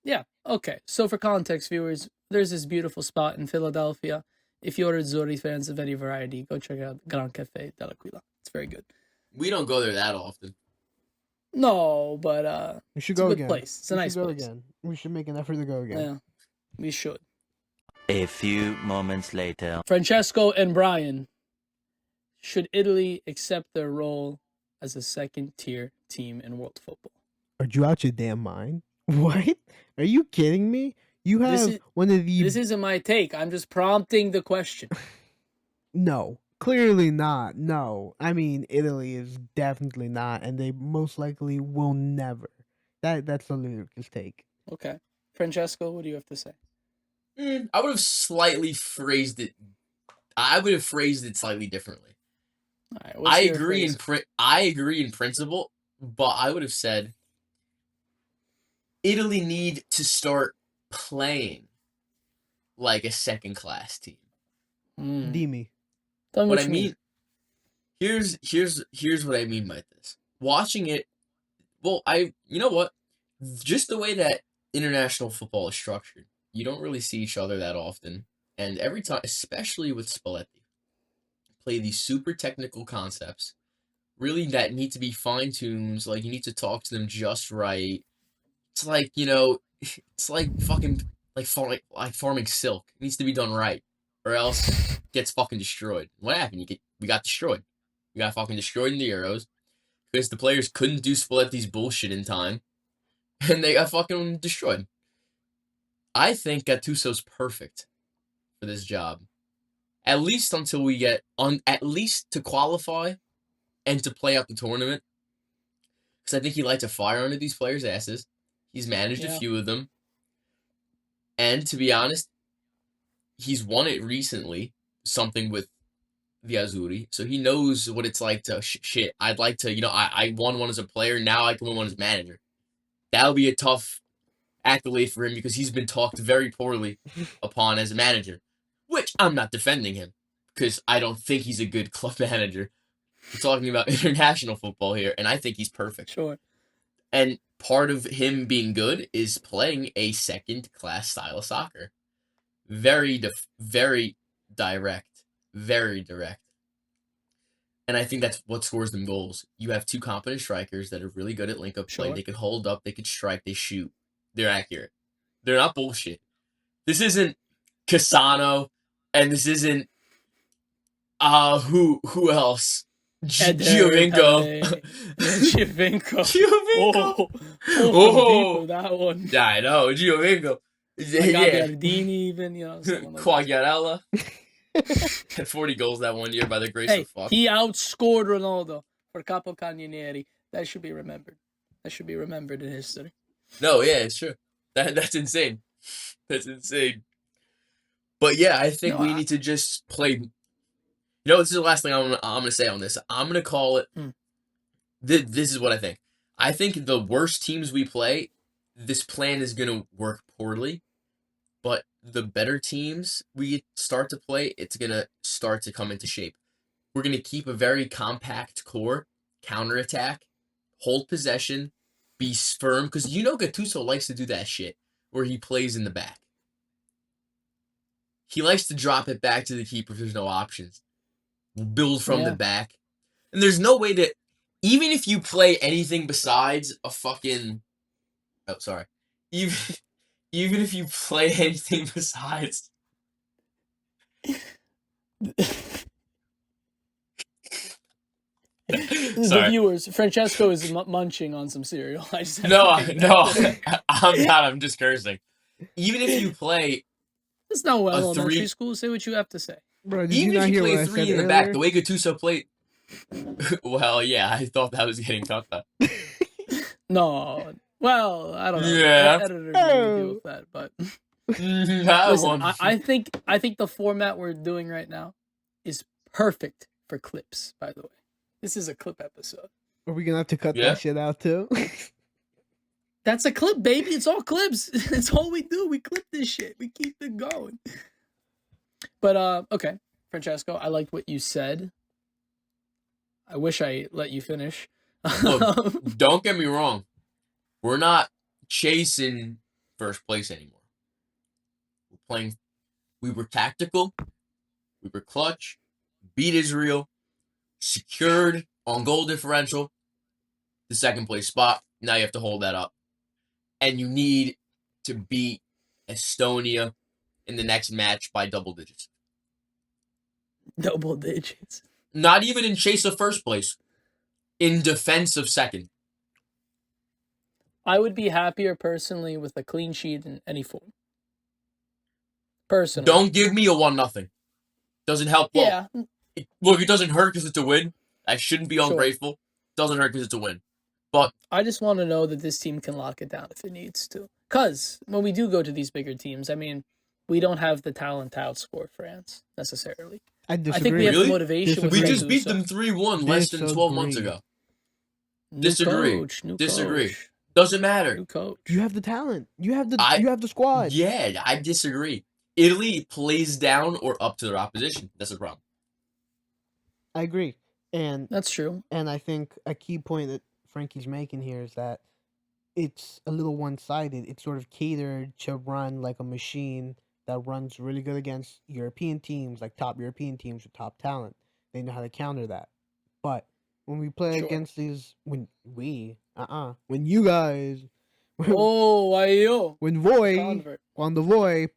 Yeah. Okay. So for context, viewers, there's this beautiful spot in Philadelphia. If you're Azzurri fans of any variety, go check out Gran Cafe dell'Aquila. It's very good. We don't go there that often. No, but We should it's a go good again. place. It's a We nice should go place. again. We should make an effort to go again. Yeah, we should. A few moments later. Francesco and Brian, should Italy accept their role as a second-tier team in world football? Are you out your damn mind? What? Are you kidding me? You This have is- one of the This isn't my take. I'm just prompting the question. No, clearly not. No, I mean Italy is definitely not, and they most likely will never. That's a ludicrous take. Okay. Francesco, what do you have to say? I would have slightly phrased it. I would have phrased it slightly differently. All right, what's I your agree phrase? I agree in principle, but I would have said Italy need to start playing like a second class team. Dimi. Tell me What what I you mean, here's what I mean by this. Watching it, well, you know what? Just the way that international football is structured, you don't really see each other that often, and every time, especially with Spalletti, play these super technical concepts, really that need to be fine tuned. Like you need to talk to them just right. It's like it's like fucking like farming silk. It needs to be done right, or else it gets fucking destroyed. What happened? We got destroyed. We got fucking destroyed in the Euros because the players couldn't do Spalletti's bullshit in time. and they got fucking destroyed. I think Gattuso's perfect for this job, at least until we get at least to qualify and to play out the tournament. Because I think he lights a fire under these players' asses. He's managed a few of them, and to be honest, he's won it recently. Something with the Azzurri, so he knows what it's like to shit. I'd like to, I won one as a player. Now I can win one as manager. That'll be a tough accolade for him because he's been talked very poorly upon as a manager, which I'm not defending him because I don't think he's a good club manager. We're talking about international football here, and I think he's perfect. Sure. And part of him being good is playing a second-class style of soccer. Very, very direct. Very direct. And I think that's what scores them goals. You have two competent strikers that are really good at link-up play. Sure. They can hold up, they can strike, they shoot. They're accurate. They're not bullshit. This isn't Cassano, and this isn't who else? Giovinco. Giovinco. Oh, that one. Yeah, I know. Giovinco. Gardini even, someone like Quagliarella. Had 40 goals that one year by the grace of fuck. He outscored Ronaldo for Capo Cannonieri. That should be remembered. That should be remembered in history. No, yeah, it's true. That's insane. That's insane. But yeah, I think we need to just play. This is the last thing I'm gonna say on this. I'm gonna call it. This is what I think. I think the worst teams we play, this plan is gonna work poorly. But the better teams we start to play, it's gonna start to come into shape. We're gonna keep a very compact core, counterattack, hold possession, be firm, because Gattuso likes to do that shit where he plays in the back. He likes to drop it back to the keeper if there's no options. Build from the back. And there's no way that, even if you play anything besides a fucking... Oh, sorry. Even if you play anything besides... The viewers, Francesco is munching on some cereal. No, I'm not. I'm just cursing. Even if you play... It's not elementary school. Say what you have to say. Bro, even if you play three in the back, the way Gattuso played... Well, yeah, I thought that was getting cut though. No. Well, I don't know. Yeah. Editor deal with that, but... Listen, I think the format we're doing right now is perfect for clips, by the way. This is a clip episode. Are we gonna have to cut that shit out too? That's a clip, baby. It's all clips. It's all we do. We clip this shit. We keep it going. But okay, Francesco, I liked what you said. I wish I let you finish. Look, don't get me wrong. We're not chasing first place anymore. We were tactical, we were clutch, beat Israel, secured on goal differential, the second place spot. Now you have to hold that up. And you need to beat Estonia in the next match by double digits. Double digits. Not even in chase of first place, in defense of second. I would be happier personally with a clean sheet in any form. Personally. Don't give me a 1-0. Doesn't help. Well, yeah. Look, it doesn't hurt because it's a win. I shouldn't be ungrateful. Doesn't hurt because it's a win. But I just want to know that this team can lock it down if it needs to. Because when we do go to these bigger teams, I mean, we don't have the talent to outscore France necessarily. I disagree. I think we have the motivation. We just beat them 3-1 less than 12 months ago. Disagree. Doesn't matter. New coach. You have the talent. You have the squad. Yeah, I disagree. Italy plays down or up to their opposition. That's the problem. I agree. And that's true. And I think a key point that Frankie's making here is that it's a little one-sided. It's sort of catered to run like a machine that runs really good against European teams, like top European teams with top talent. They know how to counter that. But when we play against these, when you guys... When voi, quando voi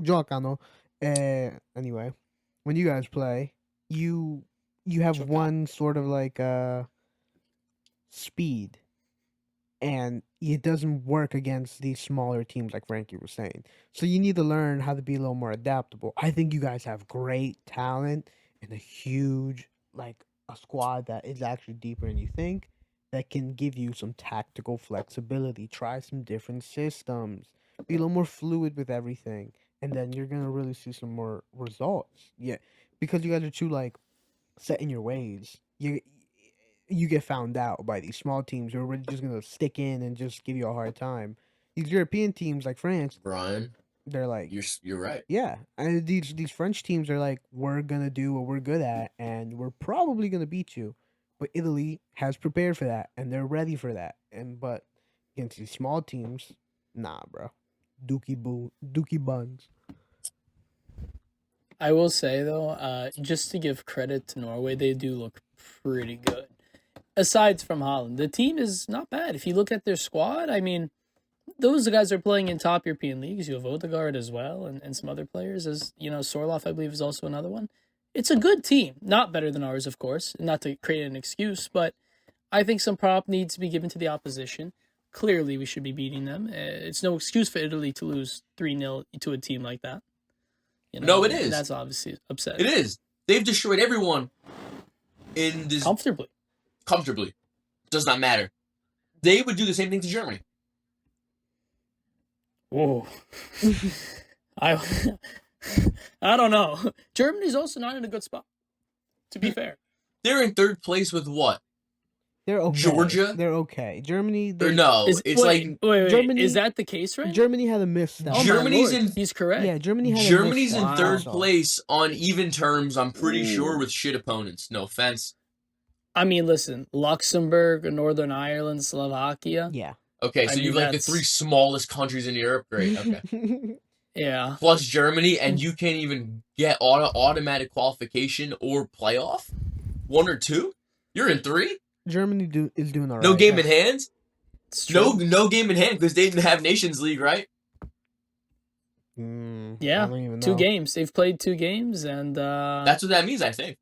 giocano, anyway, when you guys play, you have one sort of like speed, and it doesn't work against these smaller teams like Frankie was saying. So you need to learn how to be a little more adaptable. I think you guys have great talent and a huge like a squad that is actually deeper than you think that can give you some tactical flexibility. Try some different systems. Be a little more fluid with everything, and then you're gonna really see some more results. Yeah, because you guys are too like set in your ways. You get found out by these small teams who are really just gonna stick in and just give you a hard time. These European teams like France, Brian, they're like, you're right. yeah, and these French teams are like, we're gonna do what we're good at, and we're probably gonna beat you. But Italy has prepared for that, and they're ready for that. And but against these small teams, nah, bro, Dookie buns. I will say though, just to give credit to Norway, they do look pretty good. Aside from Holland, the team is not bad. If you look at their squad, I mean, those guys are playing in top European leagues. You have Odegaard as well, and some other players. As you know, Sorloth, I believe, is also another one. It's a good team, not better than ours, of course. Not to create an excuse, but I think some prop needs to be given to the opposition. Clearly, we should be beating them. It's no excuse for Italy to lose 3-0 to a team like that. You know, No, it is. That's obviously upsetting. It is. They've destroyed everyone in this Comfortably. Does not matter. They would do the same thing to Germany. Whoa. I don't know. Germany's also not in a good spot, to be fair. They're in third place with what? They're okay. Georgia? They're okay. Germany. Or no, it's wait, Germany- is that the case, right? Germany had a miss. Oh, my Germany's Lord. in- He's correct. Yeah, Germany's in Wow. third place on even terms, I'm pretty Ooh. sure, with shit opponents. No offense. I mean, listen, Luxembourg, Northern Ireland, Slovakia. Yeah. Okay, I so mean, you've like the that's- 3 smallest countries in Europe. Great, okay. Yeah. Plus Germany, and you can't even get automatic qualification or playoff? 1 or 2? You're in 3? Germany is doing all right. No game in hand? It's true. No game in hand because they didn't have Nations League, right? Yeah, I don't even know. 2 games. They've played 2 games, and That's what that means, I think.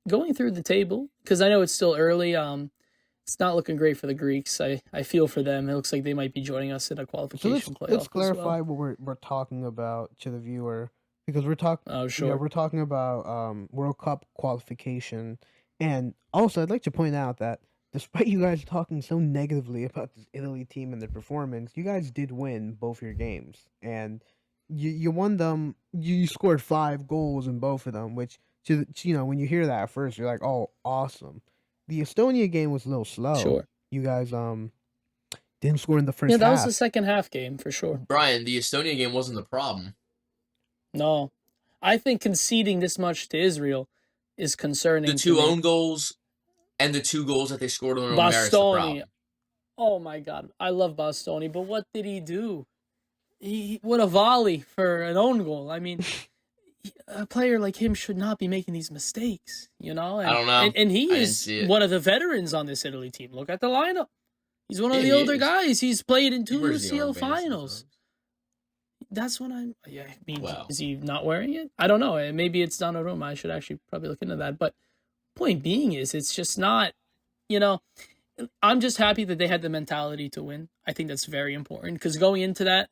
going through the table, because I know it's still early. It's not looking great for the Greeks. I feel for them. It looks like they might be joining us in a So qualification playoff. let's as clarify well. what we're talking about to the viewer, because we're talking. Oh, sure. Yeah, we're talking about World Cup qualification, and also I'd like to point out that despite you guys talking so negatively about this Italy team and their performance, you guys did win both your games, and you won them. You scored 5 goals in both of them, which when you hear that at first, you're like, oh, awesome. The Estonia game was a little slow. Sure. You guys didn't score in the first Yeah, that was half. the second half game for sure. Brian, the Estonia game wasn't the problem. No, I think conceding this much to Israel is concerning. The to 2 me. own goals and the 2 goals that they scored on their own merit's the Bastoni. problem. Oh my God, I love Bastoni, but what did he do? What a volley for an own goal. I mean, a player like him should not be making these mistakes, you know? And, I don't know. And he I didn't is see it. one of the veterans on this Italy team. Look at the lineup. He's one of Yeah, the he older is. guys. He's played in He 2 wears the UCL armband finals. sometimes. That's what I'm. Yeah, I mean, Wow. is he not wearing it? I don't know. Maybe it's Donnarumma. I should actually probably look into that. But point being is, it's just not. You know, I'm just happy that they had the mentality to win. I think that's very important because going into that,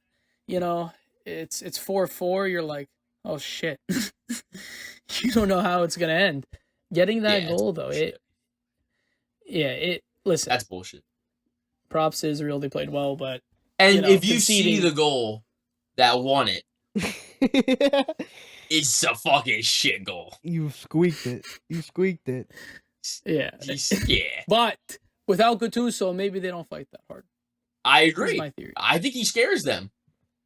you know, it's 4-4. You're like, oh shit, you don't know how it's gonna end. Getting that Yeah, goal it's though, bullshit. listen. That's bullshit. Props to Israel. They played well, but And you know, if you see conceding- the goal that won it, it's a fucking shit goal. You squeaked it. You squeaked it. yeah. Yeah, But without Gattuso, maybe they don't fight that hard. I That's agree. my theory. I think he scares them,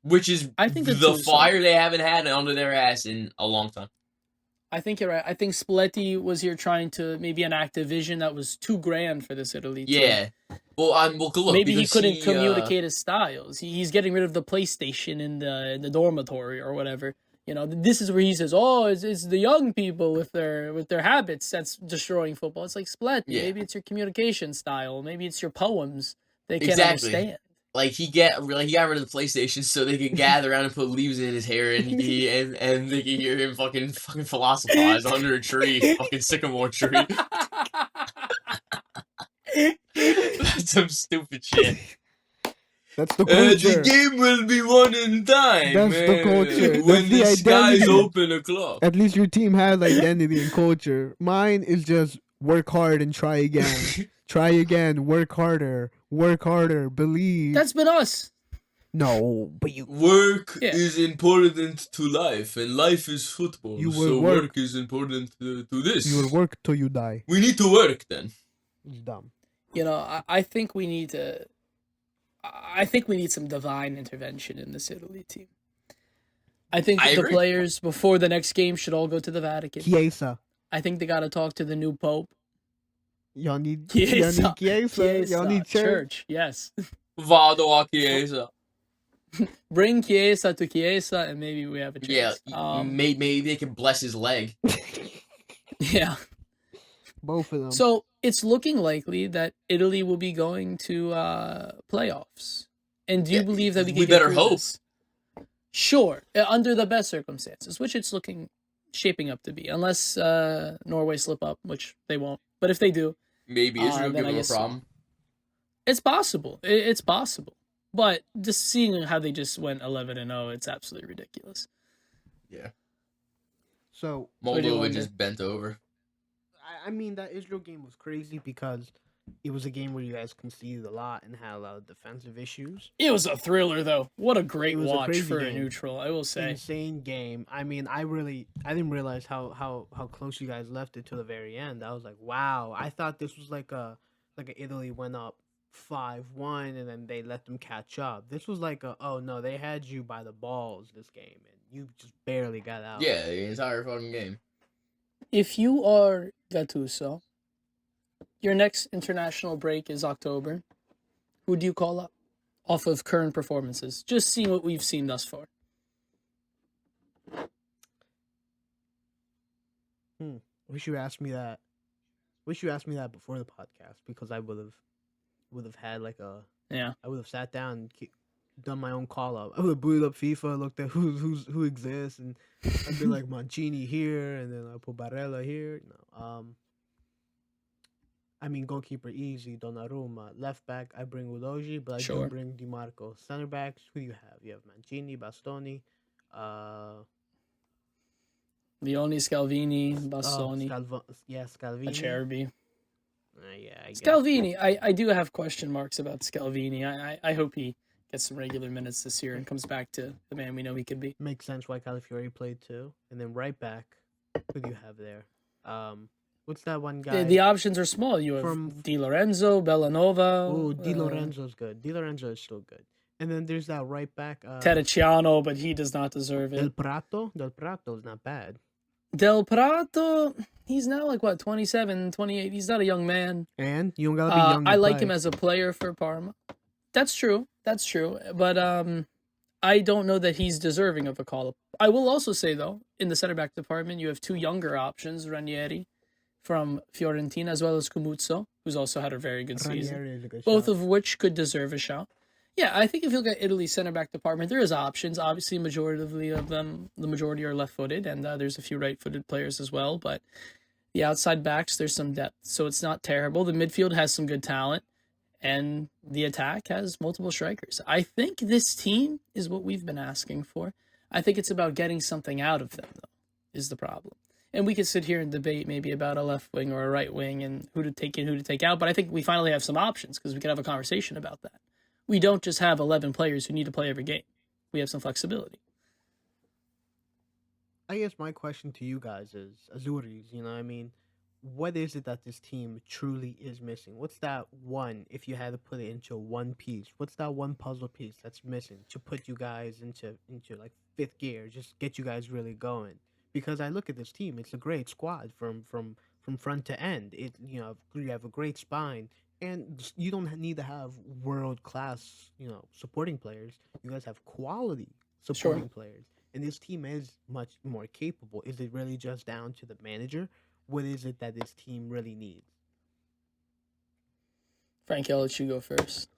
which is I think the Gattuso- fire they haven't had under their ass in a long time. I think you're right. I think Spalletti was here trying to maybe enact a vision that was too grand for this Italy team. Yeah. Well, look. Maybe he because couldn't communicate his styles. He's getting rid of the PlayStation in the dormitory or whatever. You know, this is where he says, "Oh, it's the young people with their habits that's destroying football." It's like Spalletti. Yeah. Maybe it's your communication style. Maybe it's your poems they can't Exactly. understand. Like he got rid of the PlayStation so they could gather around and put leaves in his hair and and they could hear him fucking philosophize under a tree, fucking sycamore tree. That's some stupid shit. That's the The culture. game will be won in time. That's the culture. When That's the the skies identity. open o'clock. At least your team has identity and culture. Mine is just work hard and try again. Try again. Work harder. Work harder. Believe. That's been us. No, but you Work Yeah. is important to life, and life is football. You will So work. work is important to this. will work till you die. We need to work then. It's dumb. You know, I think we need to. I think we need some divine intervention in this Italy team. I think I the agree. players before the next game should all go to the Vatican. Chiesa. I think they got to talk to the new Pope. Y'all need Chiesa. Chiesa. Y'all need church. Yes. Vado a chiesa. Bring Chiesa to Chiesa, and maybe we have a Yeah, chance. maybe they can bless his leg. Yeah. Both of them. So it's looking likely that Italy will be going to playoffs. And do you Yeah, believe that we can we get better through hope. this? Sure, under the best circumstances, which it's shaping up to be, unless Norway slip up, which they won't. But if they do, Maybe Israel then give I him a guess- problem. it's possible. It's possible. But just seeing how they just went 11-0, it's absolutely ridiculous. Yeah. So What do you Moldova wonder? just bent over. I mean that Israel game was crazy because it was a game where you guys conceded a lot and had a lot of defensive issues. It was a thriller, though. What a great It was a watch crazy for a game. neutral, I will say. Insane game. I mean, I didn't realize how close you guys left it to the very end. I was like, wow. I thought this was like a Italy went up 5-1 and then they let them catch up. This was like oh no, they had you by the balls this game and you just barely got out. Yeah, the entire fucking game. If you are Gattuso, your next international break is October. Who do you call up off of current performances? Just seeing what we've seen thus far. Wish you asked me that. Wish you asked me that before the podcast because I would have had like a Yeah. I would have sat down and done my own call up. I would have booted up FIFA, looked at who exists, and I'd be like Mancini here, and then I put Barella here. No, I mean goalkeeper easy, Donnarumma. Left back, I bring Udoji, but I Sure. do bring Di Marco. Center backs, who do you have? You have Mancini, Bastoni, Leone, Scalvini, Bastoni, Scalvini. Acerbi. Yeah, I guess. Scalvini, I do have question marks about Scalvini. I hope he gets some regular minutes this year and comes back to the man we know he could be. Makes sense why Calafiori played too. And then right back, who do you have there? What's that one guy? The options are small. You have From- Di Lorenzo, Bellanova. Oh, Di Lorenzo's good. Di Lorenzo is still good. And then there's that right back. Terracciano, but he does not deserve Del it. Prato. Del Prato is not bad. Del Prato, he's now like, what, 27, 28. He's not a young man. And you don't gotta be young. I to like play. him as a player for Parma. That's true. But I don't know that he's deserving of a call-up. I will also say, though, in the center-back department, you have two younger options, Ranieri from Fiorentina, as well as Comuzzo, who's also had a very good season. Ranieri is a good Both shot. of which could deserve a shot. Yeah, I think if you look at Italy's center-back department, there is options. Obviously, majority of them, the majority are left-footed, and there's a few right-footed players as well. But the outside backs, there's some depth, so it's not terrible. The midfield has some good talent, and the attack has multiple strikers. I think this team is what we've been asking for. I think it's about getting something out of them, though, is the problem. And we could sit here and debate maybe about a left wing or a right wing and who to take in, who to take out, but I think we finally have some options because we can have a conversation about that. We don't just have 11 players who need to play every game. We have some flexibility. I guess my question to you guys is Azzurri's, you know what I mean? What is it that this team truly is missing? What's that one, if you had to put it into one piece, what's that one puzzle piece that's missing to put you guys into like fifth gear, just get you guys really going? Because I look at this team, it's a great squad from front to end. You have a great spine, and you don't need to have world class, supporting players. You guys have quality supporting players. And this team is much more capable. Is it really just down to the manager? What is it that this team really needs? Frank, I'll let you go first.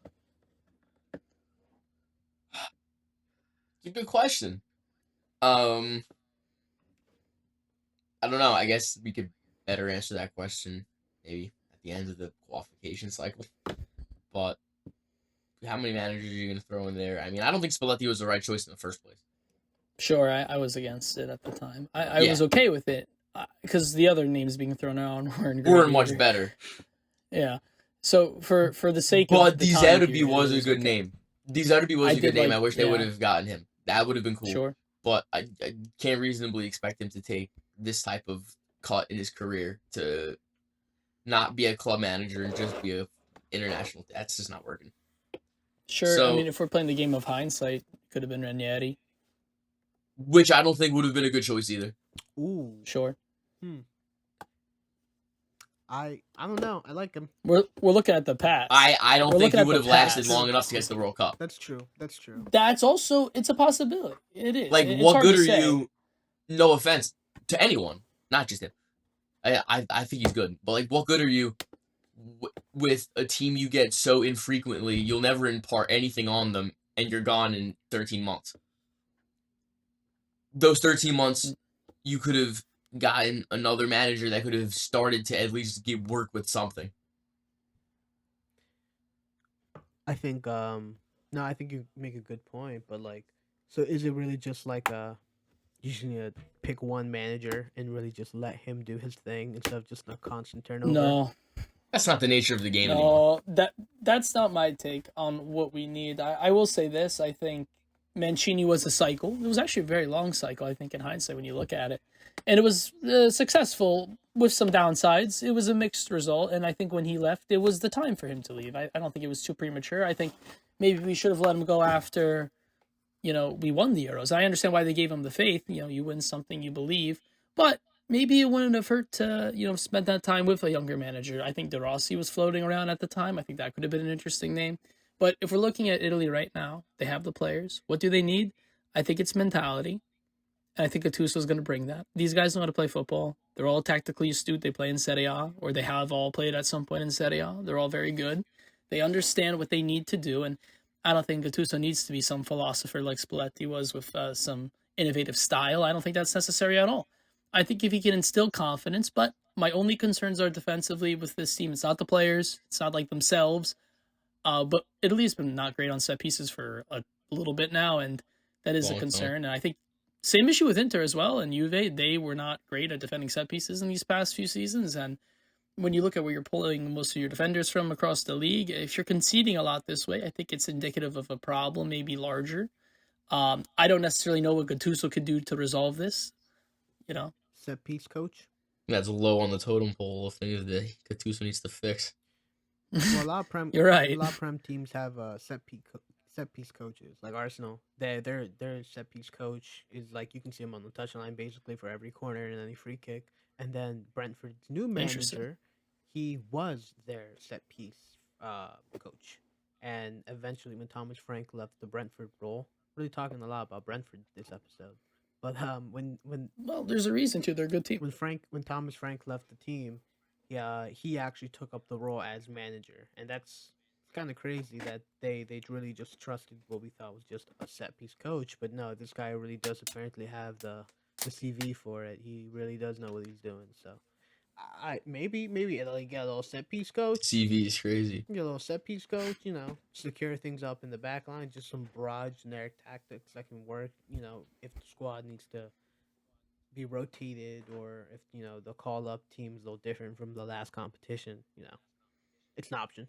It's a good question. I don't know. I guess we could better answer that question maybe at the end of the qualification cycle. but how many managers are you going to throw in there? I mean, I don't think Spalletti was the right choice in the first place. Sure, I was against it at the time. I Yeah. was okay with it because the other names being thrown around weren't great Weren't much either. better. Yeah. So for the sake But of the Di time Zerbi period, was it a good okay. name. Di Zerbi was I a good did name. like- I wish they yeah. would have gotten him. That would have been cool. Sure. But I can't reasonably expect him to take this type of cut in his career to not be a club manager and just be a international. That's just not working. Sure. So- I mean, if we're playing the game of hindsight, it could have been Ranieri. Which I don't think would have been a good choice either. Ooh, Sure. I don't know. I like him. We're looking at the past. I don't We're think looking he at would the have lasted past. long enough to get to the World Cup. That's true. That's true. That's also it's a possibility. It is. Like, It's what hard good to are say. you? No offense to anyone, not just him. I think he's good, but like, what good are you with a team you get so infrequently? You'll never impart anything on them, and you're gone in 13 months. Those 13 months, you could have gotten another manager that could have started to at least get work with something. I think no, I think you make a good point, but like, so is it really just like you just need to pick one manager and really just let him do his thing instead of just a constant turnover? No, That's not the nature of the game anymore. no, that's not my take on what we need. I will say this: I think Mancini was a cycle. It was actually a very long cycle, I think, in hindsight when you look at it, and it was successful with some downsides. It was a mixed result, and I think when he left, it was the time for him to leave. I don't think it was too premature. I think maybe we should have let him go after, we won the Euros. I understand why they gave him the faith. You win something you believe, but maybe it wouldn't have hurt to, spend that time with a younger manager. I think De Rossi was floating around at the time. I think that could have been an interesting name. But if we're looking at Italy right now, they have the players. What do they need? I think it's mentality. And I think Gattuso is going to bring that. These guys know how to play football. They're all tactically astute. They play in Serie A, or they have all played at some point in Serie A. They're all very good. They understand what they need to do. And I don't think Gattuso needs to be some philosopher like Spalletti was with some innovative style. I don't think that's necessary at all. I think if he can instill confidence, but my only concerns are defensively with this team. It's not the players. It's not like themselves. But Italy's been not great on set pieces for a little bit now, and that is a Long time. concern. And I think same issue with Inter as well. And Juve, they were not great at defending set pieces in these past few seasons. And when you look at where you're pulling most of your defenders from across the league, if you're conceding a lot this way, I think it's indicative of a problem, maybe larger. I don't necessarily know what Gattuso could do to resolve this. Set piece coach. That's low on the totem pole of things that Gattuso needs to fix. Well, a lot of You're right. A lot of prem teams have set piece coaches. Like Arsenal, their set piece coach is like, you can see him on the touchline basically for every corner and any free kick. And then Brentford's new Interesting. manager, he was their set piece coach. And eventually, when Thomas Frank left the Brentford role, really talking a lot about Brentford this episode. But when Well, there's a reason to. They're a good team. when Thomas Frank left the team, he actually took up the role as manager, and that's kind of crazy that they really just trusted what we thought was just a set piece coach. But no, this guy really does apparently have the CV for it. He really does know what he's doing. So, maybe Italy get a little set piece coach. CV is crazy. Get a little set piece coach, secure things up in the back line, just some broad generic tactics that can work, if the squad needs to be rotated, or if, the call up team's a little different from the last competition, it's an option.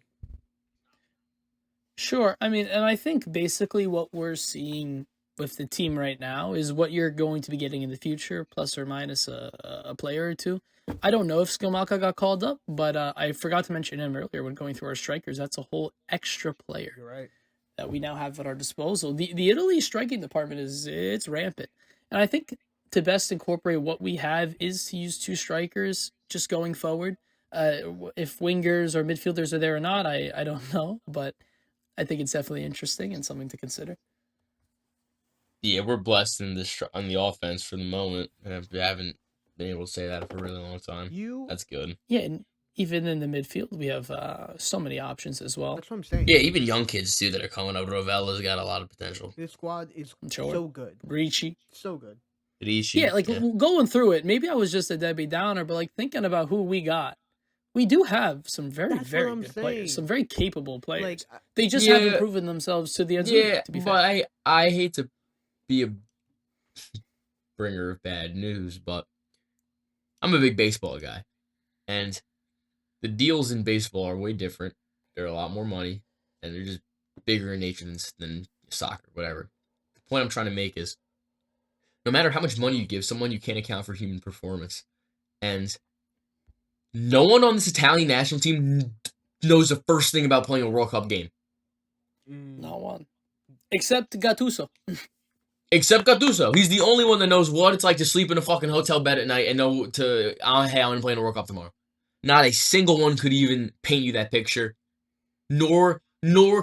Sure. I mean, and I think basically what we're seeing with the team right now is what you're going to be getting in the future, plus or minus a player or two. I don't know if Skomalka got called up, but I forgot to mention him earlier when going through our strikers. That's a whole extra player You're right. that we now have at our disposal. The Italy striking department it's rampant. And I think to best incorporate what we have is to use two strikers just going forward. If wingers or midfielders are there or not, I don't know, but I think it's definitely interesting and something to consider. Yeah, we're blessed on the offense for the moment, and we haven't been able to say that for a really long time. That's good. Yeah, and even in the midfield, we have so many options as well. That's what I'm saying. Yeah, even young kids too that are coming up. Rovella's got a lot of potential. This squad is Sure. so good. Ricci. So good. Rishi, Yeah, going through it, maybe I was just a Debbie Downer, but like thinking about who we got We do have some very, That's what very I'm good players, some saying. very capable players. Like, They just haven't Yeah, proven themselves to the Azzurri, yeah, to be but fair. I hate to be a bringer of bad news, but I'm a big baseball guy, and the deals in baseball are way different. They're a lot more money, and they're just bigger in nature than soccer, whatever. The point I'm trying to make is, no matter how much money you give someone, you can't account for human performance. And no one on this Italian national team knows the first thing about playing a World Cup game. Not one. Except Gattuso. Except Gattuso. He's the only one that knows what it's like to sleep in a fucking hotel bed at night and know hey, I'm going to play in a World Cup tomorrow. Not a single one could even paint you that picture, nor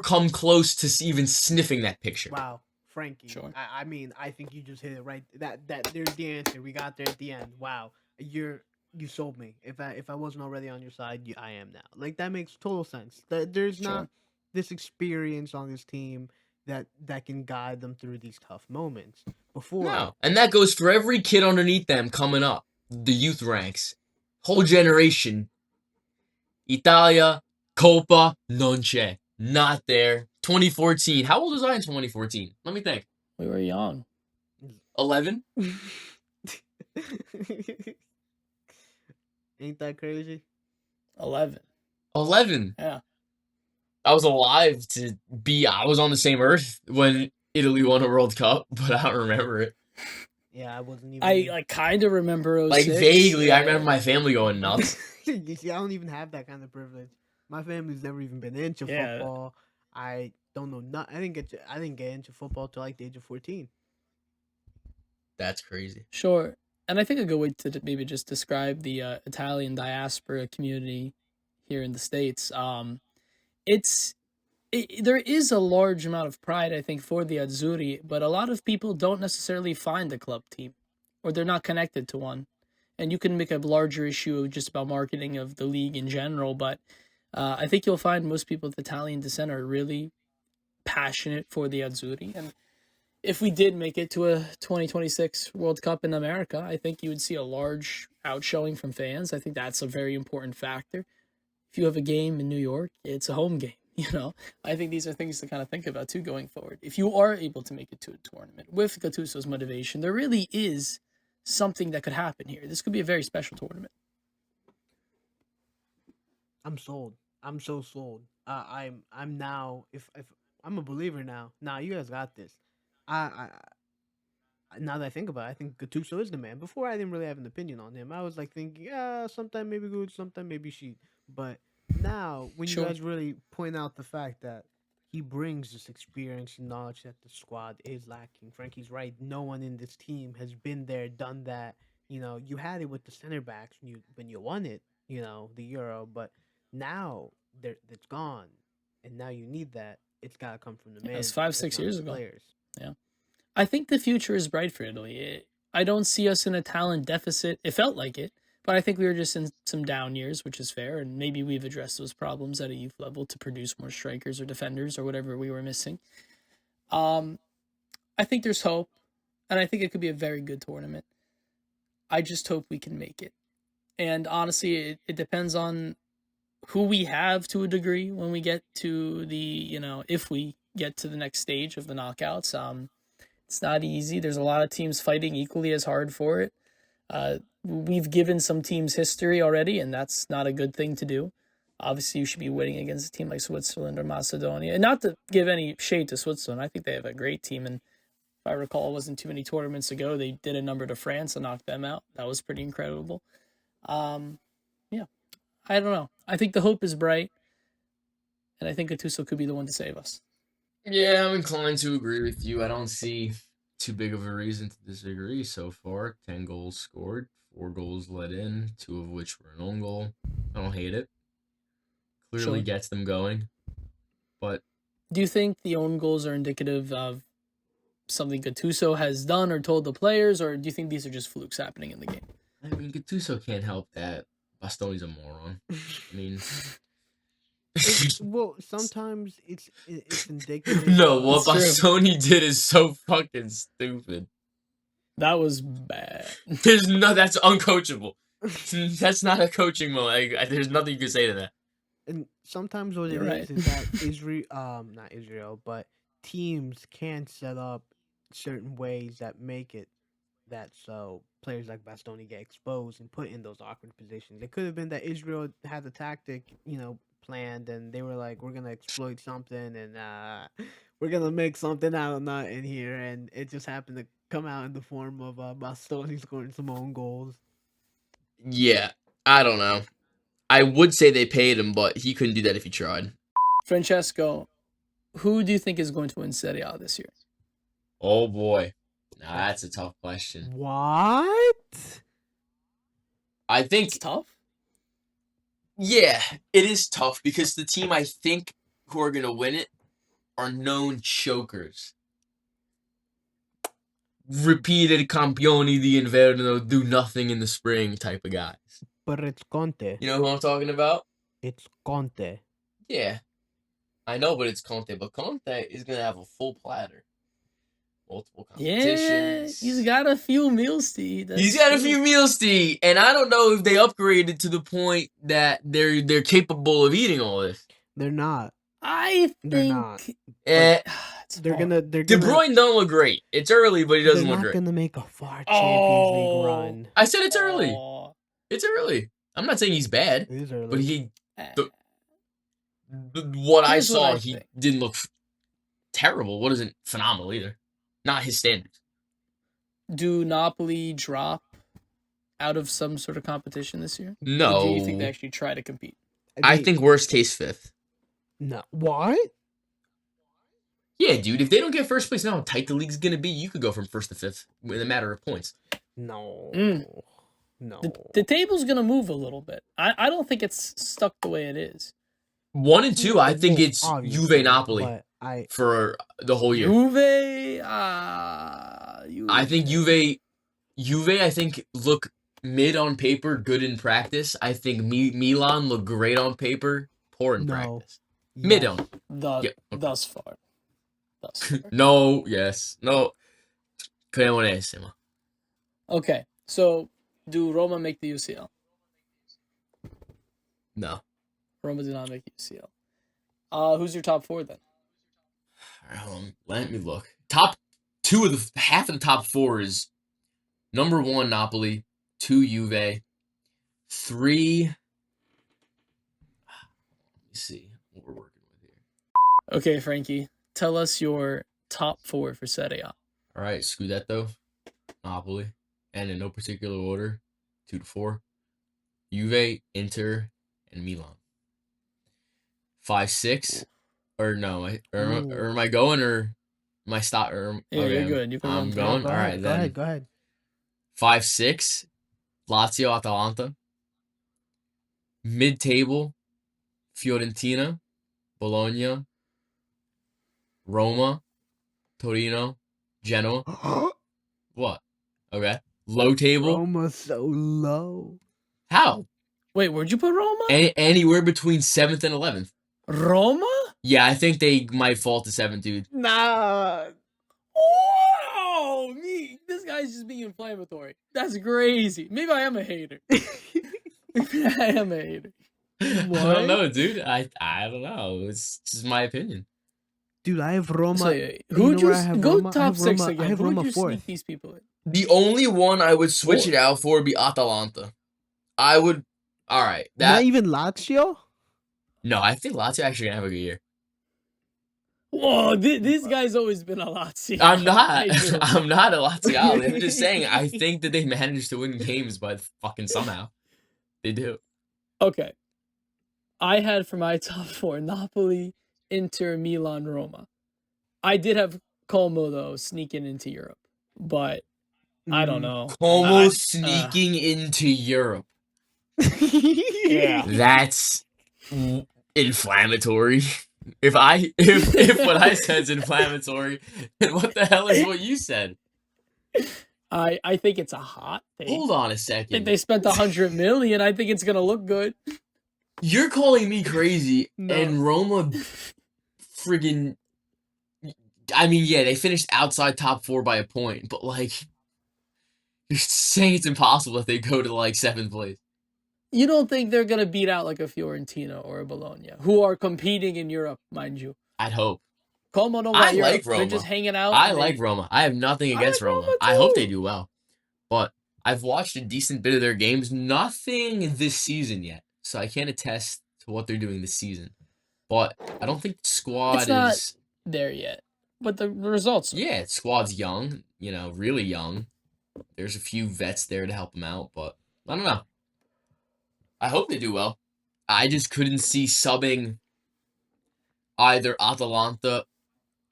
come close to even sniffing that picture. Wow, Frankie. Sure. I mean, I think you just hit it right. That there's the answer. We got there at the end. Wow, you sold me. If I wasn't already on your side, I am now. Like, that makes total sense. There's Sure. not this experience on this team that can guide them through these tough moments. Before, No. And that goes for every kid underneath them coming up. The youth ranks. Whole generation. Italia, Copa, non c'è. Not there. 2014. How old was I in 2014? Let me think. We were young. 11? Ain't that crazy? 11. 11. Yeah. I was alive I was on the same earth when Italy won a World Cup, but I don't remember it. Yeah, I wasn't even. I kind of remember 06. Like, vaguely, I Yeah. remember my family going nuts. You see, I don't even have that kind of privilege. My family's never even been into Yeah. football. I don't know. I didn't get into football till like the age of 14. That's crazy. Sure. And I think a good way to maybe just describe the Italian diaspora community here in the States, there is a large amount of pride, I think, for the Azzurri, but a lot of people don't necessarily find a club team, or they're not connected to one. And you can make a larger issue just about marketing of the league in general, but I think you'll find most people with Italian descent are really passionate for the Azzurri. And if we did make it to a 2026 World Cup in America, I think you would see a large outshowing from fans. I think that's a very important factor. If you have a game in New York, it's a home game. I think these are things to kind of think about too going forward. If you are able to make it to a tournament with Gattuso's motivation, there really is something that could happen here. This could be a very special tournament. I'm sold. I'm so sold. I'm now. If I'm a believer now. Nah, you guys got this. I now that I think about it, I think Gattuso is the man. Before, I didn't really have an opinion on him. I was like thinking, yeah, sometime maybe good, sometime maybe shit. But now, when Sure. you guys really point out the fact that he brings this experience and knowledge that the squad is lacking, Frankie's right. No one in this team has been there, done that. You had it with the center backs when you won it. The Euro, but now it's gone, and now you need that. It's gotta come from the man. It's 5-6 years ago. Players. Yeah. I think the future is bright for Italy. I don't see us in a talent deficit. It felt like it, but I think we were just in some down years, which is fair. And maybe we've addressed those problems at a youth level to produce more strikers or defenders or whatever we were missing. I think there's hope, and I think it could be a very good tournament. I just hope we can make it. And honestly, it depends on who we have to a degree when we get to if we get to the next stage of the knockouts. It's not easy. There's a lot of teams fighting equally as hard for it. We've given some teams history already, and that's not a good thing to do. Obviously, you should be winning against a team like Switzerland or Macedonia. And not to give any shade to Switzerland, I think they have a great team. And if I recall, it wasn't too many tournaments ago, they did a number to France and knocked them out. That was pretty incredible. Yeah, I don't know. I think the hope is bright, and I think Gattuso could be the one to save us. Yeah, I'm inclined to agree with you. I don't see too big of a reason to disagree so far. 10 goals scored, 4 goals let in, 2 of which were an own goal. I don't hate it. Clearly Sure. gets them going. But do you think the own goals are indicative of something Gattuso has done or told the players, or do you think these are just flukes happening in the game? I mean, Gattuso can't help that. Bastoni's a moron. I mean... Well, sometimes it's indicative. No, what It's true. Bastoni did is so fucking stupid. That was bad. That's uncoachable. That's not a coaching moment. There's nothing you can say to that. And sometimes what You're it right. is that Israel, not Israel, but teams can set up certain ways that make it that so players like Bastoni get exposed and put in those awkward positions. It could have been that Israel had the tactic, planned, and they were like, "We're gonna exploit something, and we're gonna make something out of nothing here," and it just happened to come out in the form of Bastoni scoring some own goals. Yeah, I don't know. I would say they paid him, but he couldn't do that if he tried. Francesco, who do you think is going to win Serie A this year? Oh boy, now that's a tough question. What? I think, It's tough. yeah, it is tough because the team I think who are gonna win it are known chokers. Repeated campioni di inverno, do nothing in the spring type of guys. But it's Conte. You know who I'm talking about? It's Conte. Yeah, I know, but it's Conte. But Conte is gonna have a full platter, multiple Yeah, competitions. he's got a few meals to eat. He's got a few meals to eat, and I don't know if they upgraded to the point that they're capable of eating all this. They're not. I They're think not. Eh, They're gonna. They're De gonna. Bruyne don't look great. It's early, but he They're doesn't look not great. gonna make a far Champions League run. I said it's early. Oh, It's early. I'm not saying he's bad, It is early. but he eh. what I Here's what saw, I he think. didn't look terrible. What isn't phenomenal either. Not his standards. Do Napoli drop out of some sort of competition this year? No. Or do you think they actually try to compete? I think worst case fifth. No. What? Yeah, dude. If they don't get first place, now how tight the league's gonna be, you could go from first to fifth in a matter of points. No. Mm. No. The table's gonna move a little bit. I don't think it's stuck the way it is. 1 and 2, I think it's Obviously, Juve Napoli But for the whole year. Juve, I think Juve, I think look mid on paper, good in practice. I think Milan look great on paper, poor in No. practice. Mid yes. on. thus Yeah, okay. thus far. Thus far. No, yes, no. Cremonissima. Okay, so do Roma make the UCL? No. Roma did not make the UCL. Who's your top four then? Let me look. Top two of the half of the top four is number 1 Napoli, 2 Juve, 3. Let me see what we're working with here. Okay, Frankie, tell us your top four for Serie A. All right, Scudetto, Napoli, and in no particular order, 2 to 4, Juve, Inter, and Milan. 5, 6, or no? Or am I going or am I stop? Or Yeah, okay, you're good. You can I'm run through going. it. Go All ahead, right, go then. ahead. Go ahead. 5, 6, Lazio, Atalanta. Mid-table, Fiorentina, Bologna, Roma, Torino, Genoa. What? Okay. Low table. Roma's so low. How? Wait, where'd you put Roma? Anywhere between 7th and 11th. Roma? Yeah, I think they might fall to 7th, dude. Nah. Oh, this guy's just being inflammatory. That's crazy. Maybe I am a hater. Maybe I am a hater. I What? don't know, dude. I don't know. It's just my opinion. Dude, I have Roma. So, You who'd know you where I have go Roma? I top have six Roma- I again? have Who would Roma you fourth. sneak these people in? The only one I would switch Four. it out for would be Atalanta. I would. All right. Not even Lazio? No, I think Lazio actually gonna have a good year. Whoa, this guy's always been a Lazio. I'm not. I do. I'm not a Lazio. I'm just saying. I think that they managed to win games by fucking somehow. They do. Okay. I had for my top four Napoli, Inter, Milan, Roma. I did have Como though sneaking into Europe, but I don't know. Como sneaking into Europe. Yeah. That's inflammatory. If what I said is inflammatory, then what the hell is what you said? I think it's a hot take. Hold on a I think second. they spent $100 million. I think it's gonna look good. You're calling me crazy, No. and Roma friggin'. I mean, yeah, they finished outside top 4 by a point, but like, You're saying it's impossible if they go to like 7th place. You don't think they're gonna beat out like a Fiorentina or a Bologna, who are competing in Europe, mind you? I'd hope. Como don't I got Europe. like They're just Roma. hanging out. I and like they- Roma. I have nothing I against like Roma. Roma I hope too. they do well. But I've watched a decent bit of their games. Nothing this season yet. So I can't attest to what they're doing this season. But I don't think the squad It's not- is... there yet, but the results. Yeah, squad's young. Really young. There's a few vets there to help them out. But I don't know. I hope they do well. I just couldn't see subbing either Atalanta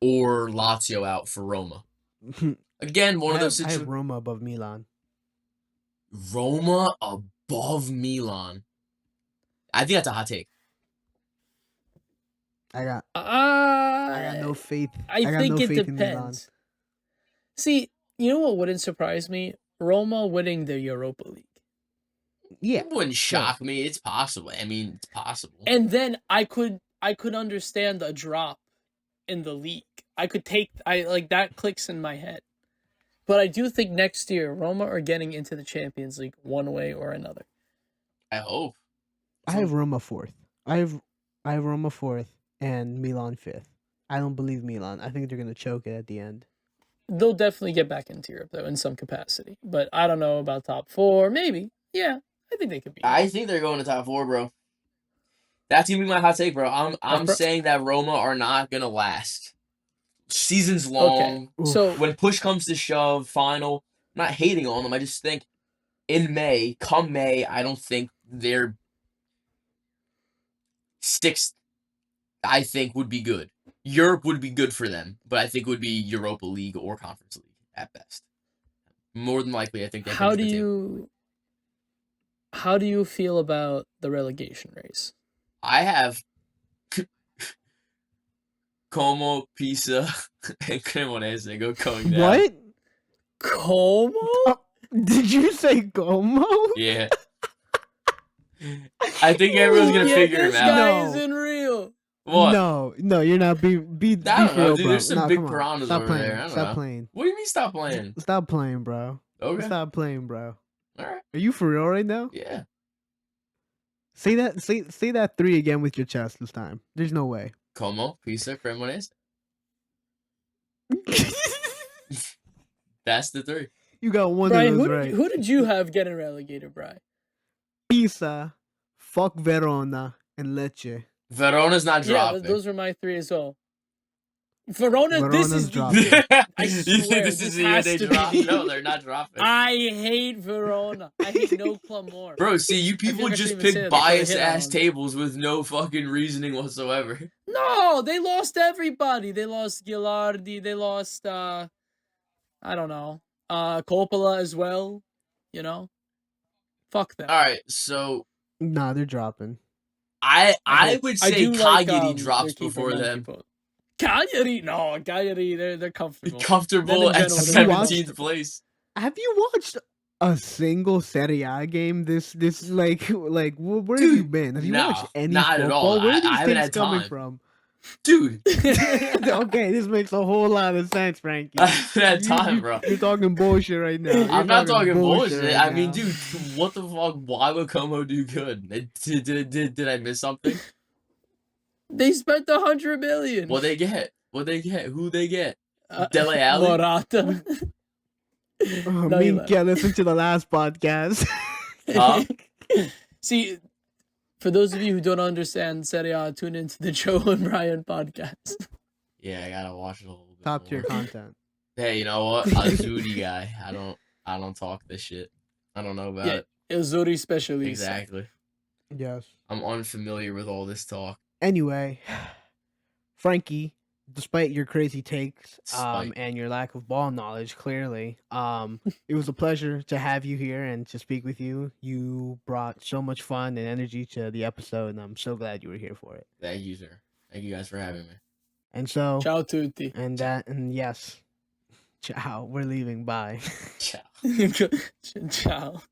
or Lazio out for Roma. Again, one of those I have situations. Roma above Milan. Roma above Milan. I think that's a hot take. I got no faith. I got think no it faith in Milan. depends. See, you know what wouldn't surprise me? Roma winning the Europa League. Yeah, It wouldn't shock me. It's possible. I mean, it's possible. And then I could understand a drop in the league. That clicks in my head. But I do think next year Roma are getting into the Champions League one way or another. I hope. I have Roma fourth. I have Roma fourth and Milan fifth. I don't believe Milan. I think they're gonna choke it at the end. They'll definitely get back into Europe though in some capacity. But I don't know about top 4. Maybe. Yeah, I think they could be. I think they're going to top 4, bro. That's gonna be my hot take, bro. I'm saying that Roma are not gonna last. Season's long. Oof. So When push comes to shove, final. I'm not hating on them. I just think come May, I don't think they're 6th. I think would be good. Europe would be good for them, but I think it would be Europa League or Conference League at best. More than likely, I think they how do you feel about the relegation race? I have Como, Pisa, and Cremonese going down. What? Como? Did you say Como? Yeah. I think everyone's gonna figure this him out. guy No. isn't real. What? No, you're not. Be I don't for know, real, dude. bro. There's some No, big come on. piranhas Stop over playing. there. I don't Stop know. playing. What do you mean stop playing? Stop playing, bro. Okay. Stop playing, bro. All right. Are you for real right now? Yeah. Say that 3 again with your chest this time. There's no way. Como, Pisa, Cremonese. That's the 3. You got one Brian, of those who, right. who did you have getting relegated, Brian? Pisa, fuck Verona, and Lecce. Verona's not Yeah, dropping. those were my 3 as well. Verona, this Verona's is dropping. the I You swear, think this this is the year has they to drop? be- No, they're not dropping. I hate Verona. I hate no club more. Bro, see, you feel people like I just shouldn't even say pick that, they put a biased hit ass on. tables with no fucking reasoning whatsoever. No, they lost everybody. They lost Gilardi. They lost, I don't know, Coppola as well. You know? Fuck them. Alright, so Nah, they're dropping. I hope- would I say do like, Cagliari their drops keeper, before Monkey them. Boat. Cagliari? No, Cagliari, they're comfortable. Comfortable Them in at general, they're 17th place. Have you watched a single Serie A game? This where have Dude, you been? Have you no, watched any not at football? all. Where I are these haven't things had coming time. from? Dude, Okay, this makes a whole lot of sense, Frankie. I haven't had time, bro. You're talking bullshit right now. You're I'm not talking bullshit. right I mean, now. dude, what the fuck? Why would Como do good? Did I miss something? They spent 100 million. What they get? Who they get? Uh, Dele Alli? Morata. Oh, No, you Minchia, listen to the last podcast. Huh? See, for those of you who don't understand Serie A, tune into the Joe and Brian podcast. Yeah, I gotta watch it a little bit. Top tier more. content. Hey, you know what? Azzurri guy. I don't talk this shit. I don't know about Yeah, it. Azzurri specialist. Exactly. Yes. I'm unfamiliar with all this talk. Anyway, Frankie, despite your crazy takes Spite. and your lack of ball knowledge, clearly, it was a pleasure to have you here and to speak with you. You brought so much fun and energy to the episode, and I'm so glad you were here for it. Thank you, sir. Thank you guys for having me. And so, Ciao tutti. and yes, ciao. We're leaving. Bye. Ciao. Ciao.